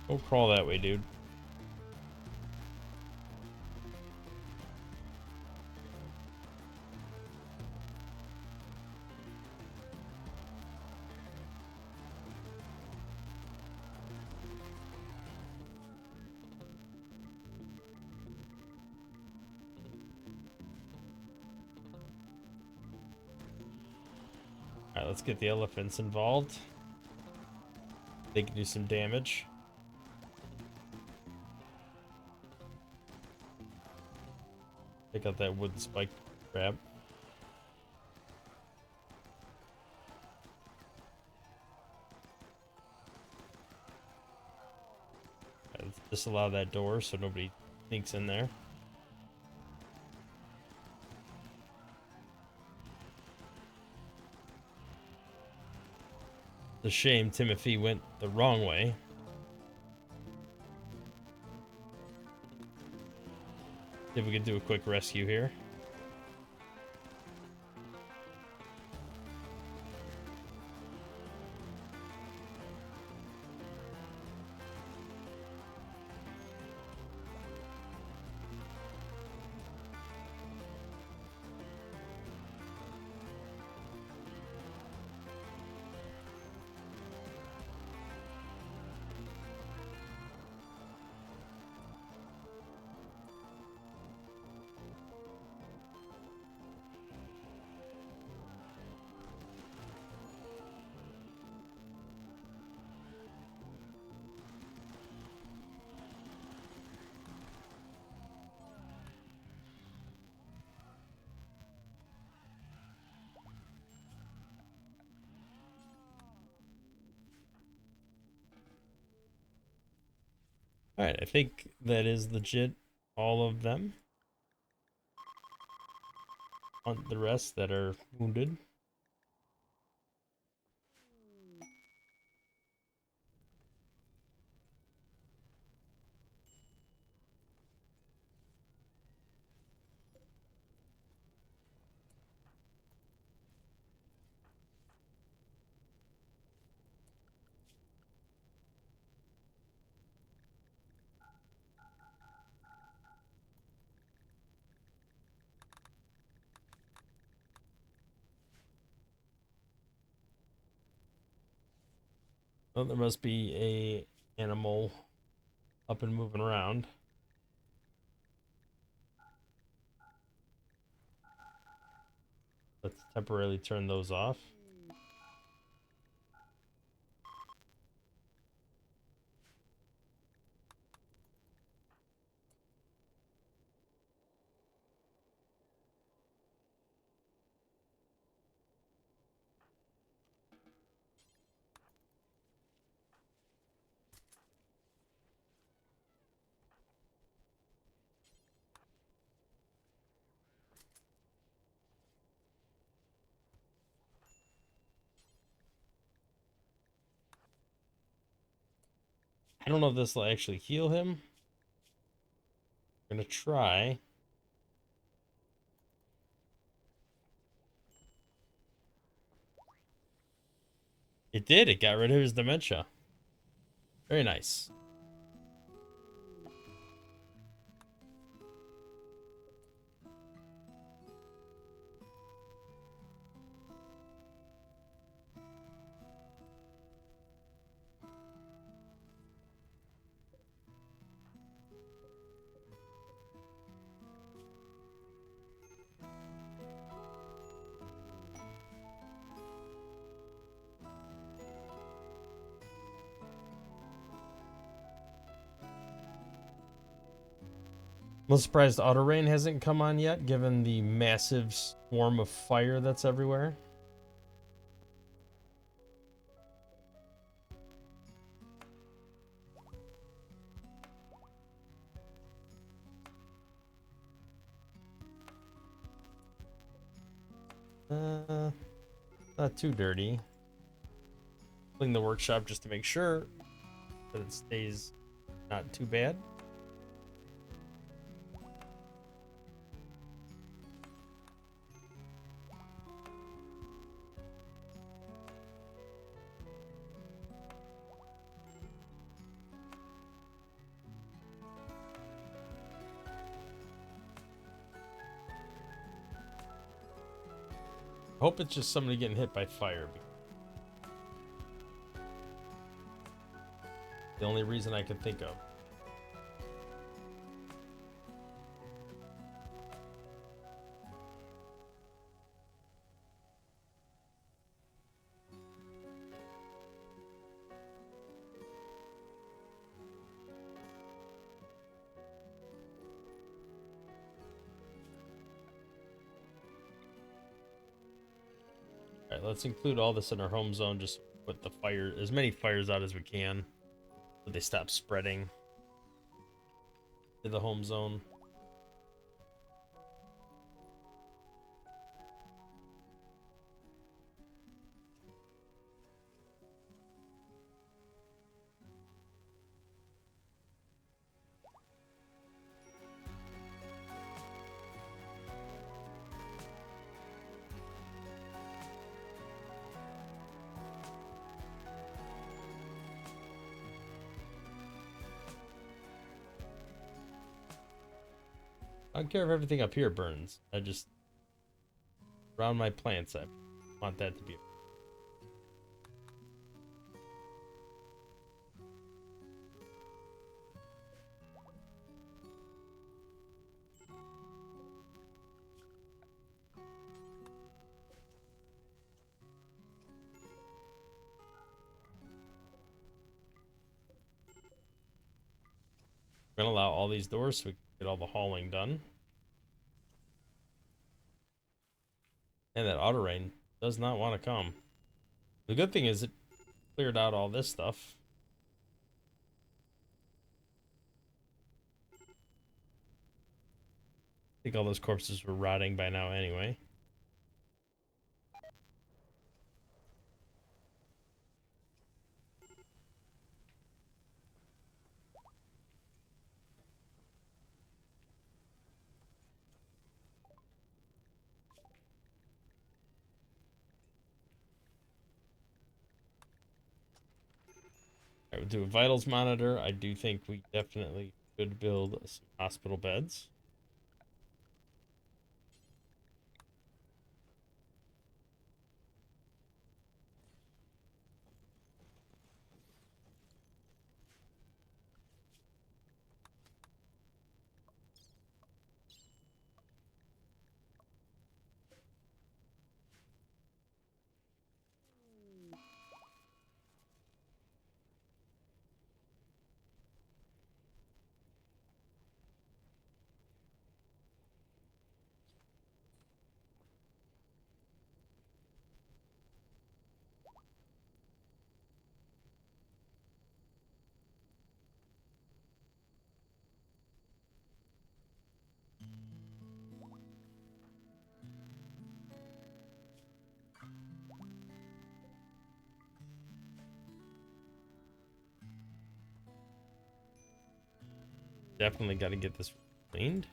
Don't crawl that way, dude. Alright, let's get the elephants involved. They can do some damage. Take out that wooden spike crab. Right, let's disallow that door so nobody sneaks in there. It's a shame Timothy went the wrong way. See if we can do a quick rescue here. Alright, I think that is legit all of them. On the rest that are wounded. Well, there must be a animal up and moving around. Let's temporarily turn those off. I don't know if this will actually heal him. I'm gonna try. It did. It got rid of his dementia. Very nice. I'm surprised auto rain hasn't come on yet, given the massive swarm of fire that's everywhere. Not too dirty. Clean the workshop just to make sure that it stays not too bad. Hope it's just somebody getting hit by fire. The only reason I could think of. Alright, let's include all this in our home zone. Just put the fire, as many fires out as we can, so they stop spreading to the home zone. I don't care if everything up here burns. I just, around my plants, I want that to be. We're gonna allow all these doors so we can get all the hauling done. And that auto rain does not want to come. The good thing is it cleared out all this stuff. I think all those corpses were rotting by now anyway. I would do a vitals monitor. I do think we definitely should build some hospital beds. Definitely got to get this cleaned.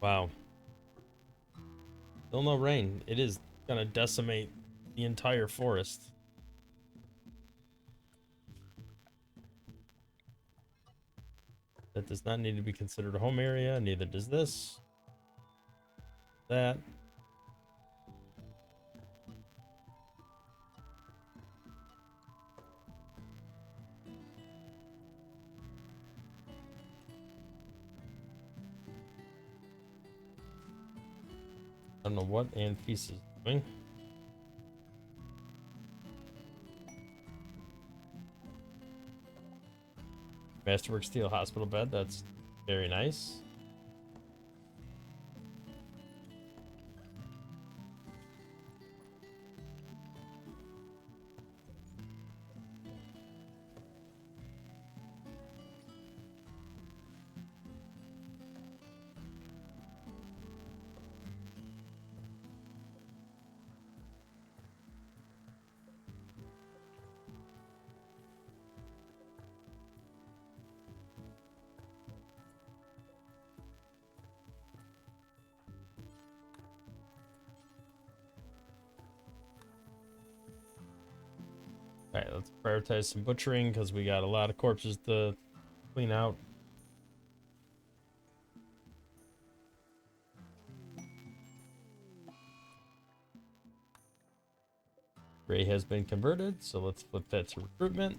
Wow. Still no rain. It is gonna decimate the entire forest. That does not need to be considered a home area, neither does this. That. I don't know what Anfis is doing. Masterwork steel hospital bed, that's very nice. Alright, let's prioritize some butchering because we got a lot of corpses to clean out. Ray has been converted, so let's flip that to recruitment.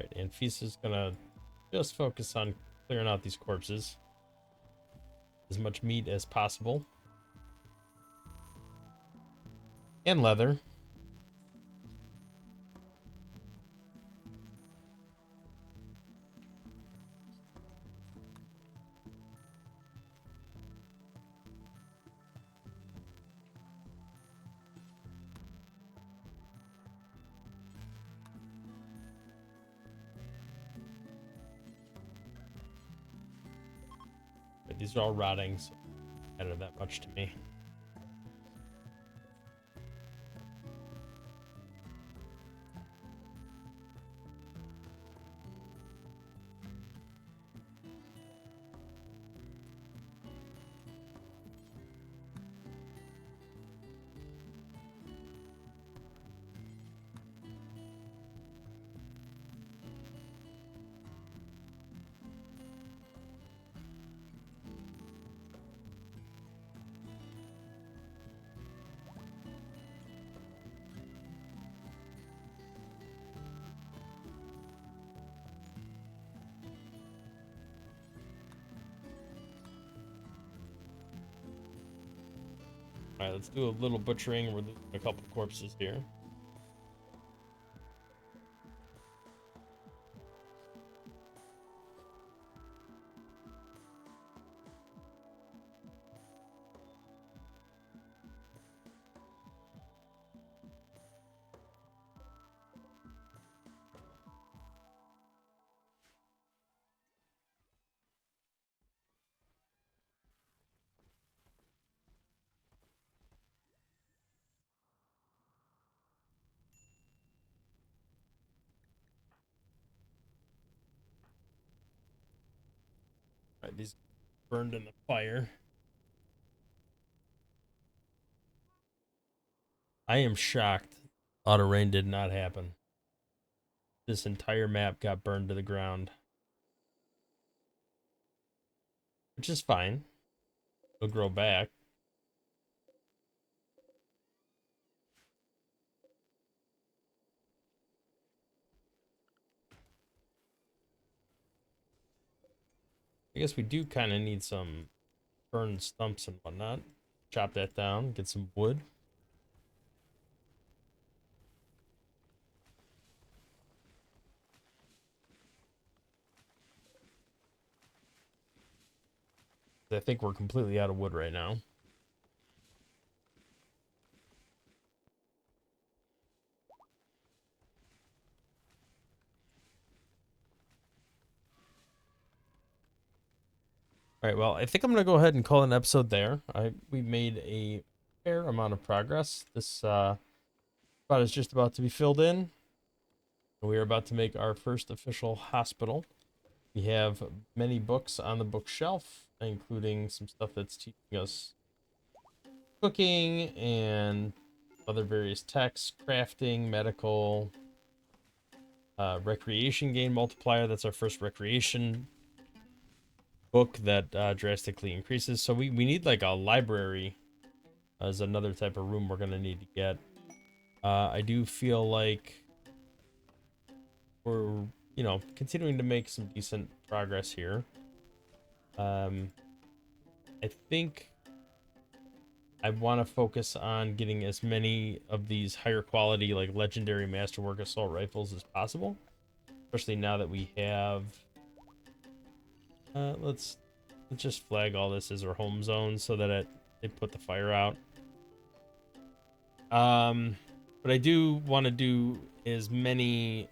Right, and Feast is gonna just focus on clearing out these corpses. As much meat as possible. And leather. But these are all rotting, so it doesn't matter that much to me. Alright, let's do a little butchering. We're losing a couple corpses here. Alright, these burned in the fire. I am shocked auto rain did not happen. This entire map got burned to the ground. Which is fine. It'll grow back. I guess we do kind of need some burned stumps and whatnot. Chop that down, get some wood. I think we're completely out of wood right now. All right, well, I think I'm gonna go ahead and call an episode there. We made a fair amount of progress. This spot is just about to be filled in. We are about to make our first official hospital. We have many books on the bookshelf, including some stuff that's teaching us cooking and other various texts, crafting, medical, recreation gain multiplier. That's our first recreation book that drastically increases. So we need like a library as another type of room we're going to need to get. I do feel like we're, you know, continuing to make some decent progress here. I think I want to focus on getting as many of these higher quality, like legendary masterwork assault rifles as possible. Especially now that we have... let's just flag all this as our home zone so that it put the fire out. But I do want to do as many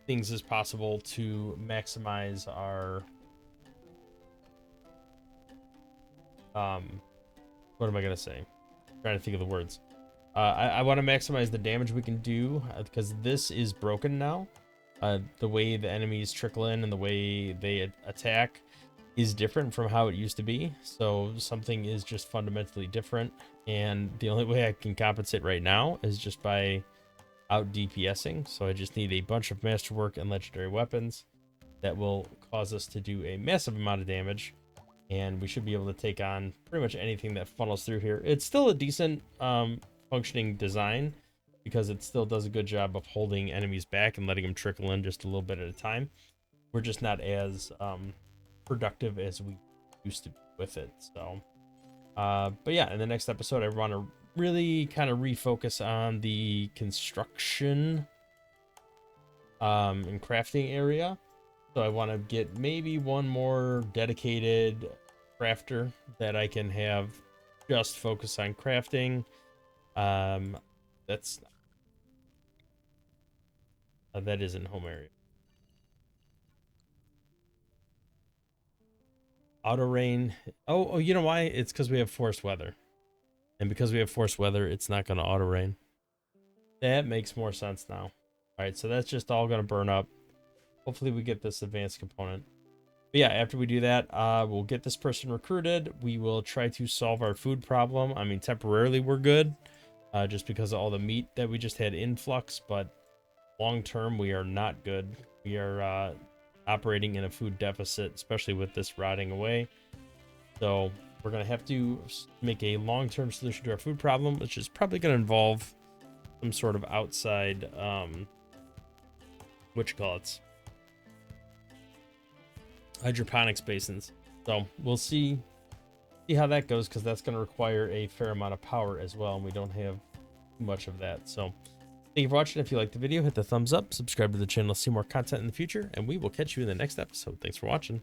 things as possible to maximize our what am I gonna say? I'm trying to think of the words. I want to maximize the damage we can do because this is broken now. The way the enemies trickle in and the way they attack is different from how it used to be. So something is just fundamentally different, and the only way I can compensate right now is just by out DPSing. So I just need a bunch of masterwork and legendary weapons that will cause us to do a massive amount of damage, and we should be able to take on pretty much anything that funnels through here. It's still a decent functioning design because it still does a good job of holding enemies back and letting them trickle in just a little bit at a time. We're just not as productive as we used to be with it. So but yeah, in the next episode I want to really kind of refocus on the construction and crafting area. So I want to get maybe one more dedicated crafter that I can have just focus on crafting. That's that isn't home area. Auto rain. Oh, you know why? It's because we have forced weather. And because we have forced weather, it's not going to auto rain. That makes more sense now. All right, so that's just all going to burn up. Hopefully we get this advanced component. But yeah, after we do that, we'll get this person recruited. We will try to solve our food problem. I mean, temporarily we're good, just because of all the meat that we just had influx. But long term, we are not good. We are operating in a food deficit, especially with this rotting away. So we're going to have to make a long-term solution to our food problem, which is probably going to involve some sort of outside, hydroponics basins. So we'll see how that goes, because that's going to require a fair amount of power as well, and we don't have much of that. So thank you for watching. If you liked the video, hit the thumbs up, subscribe to the channel to see more content in the future, and we will catch you in the next episode. Thanks for watching.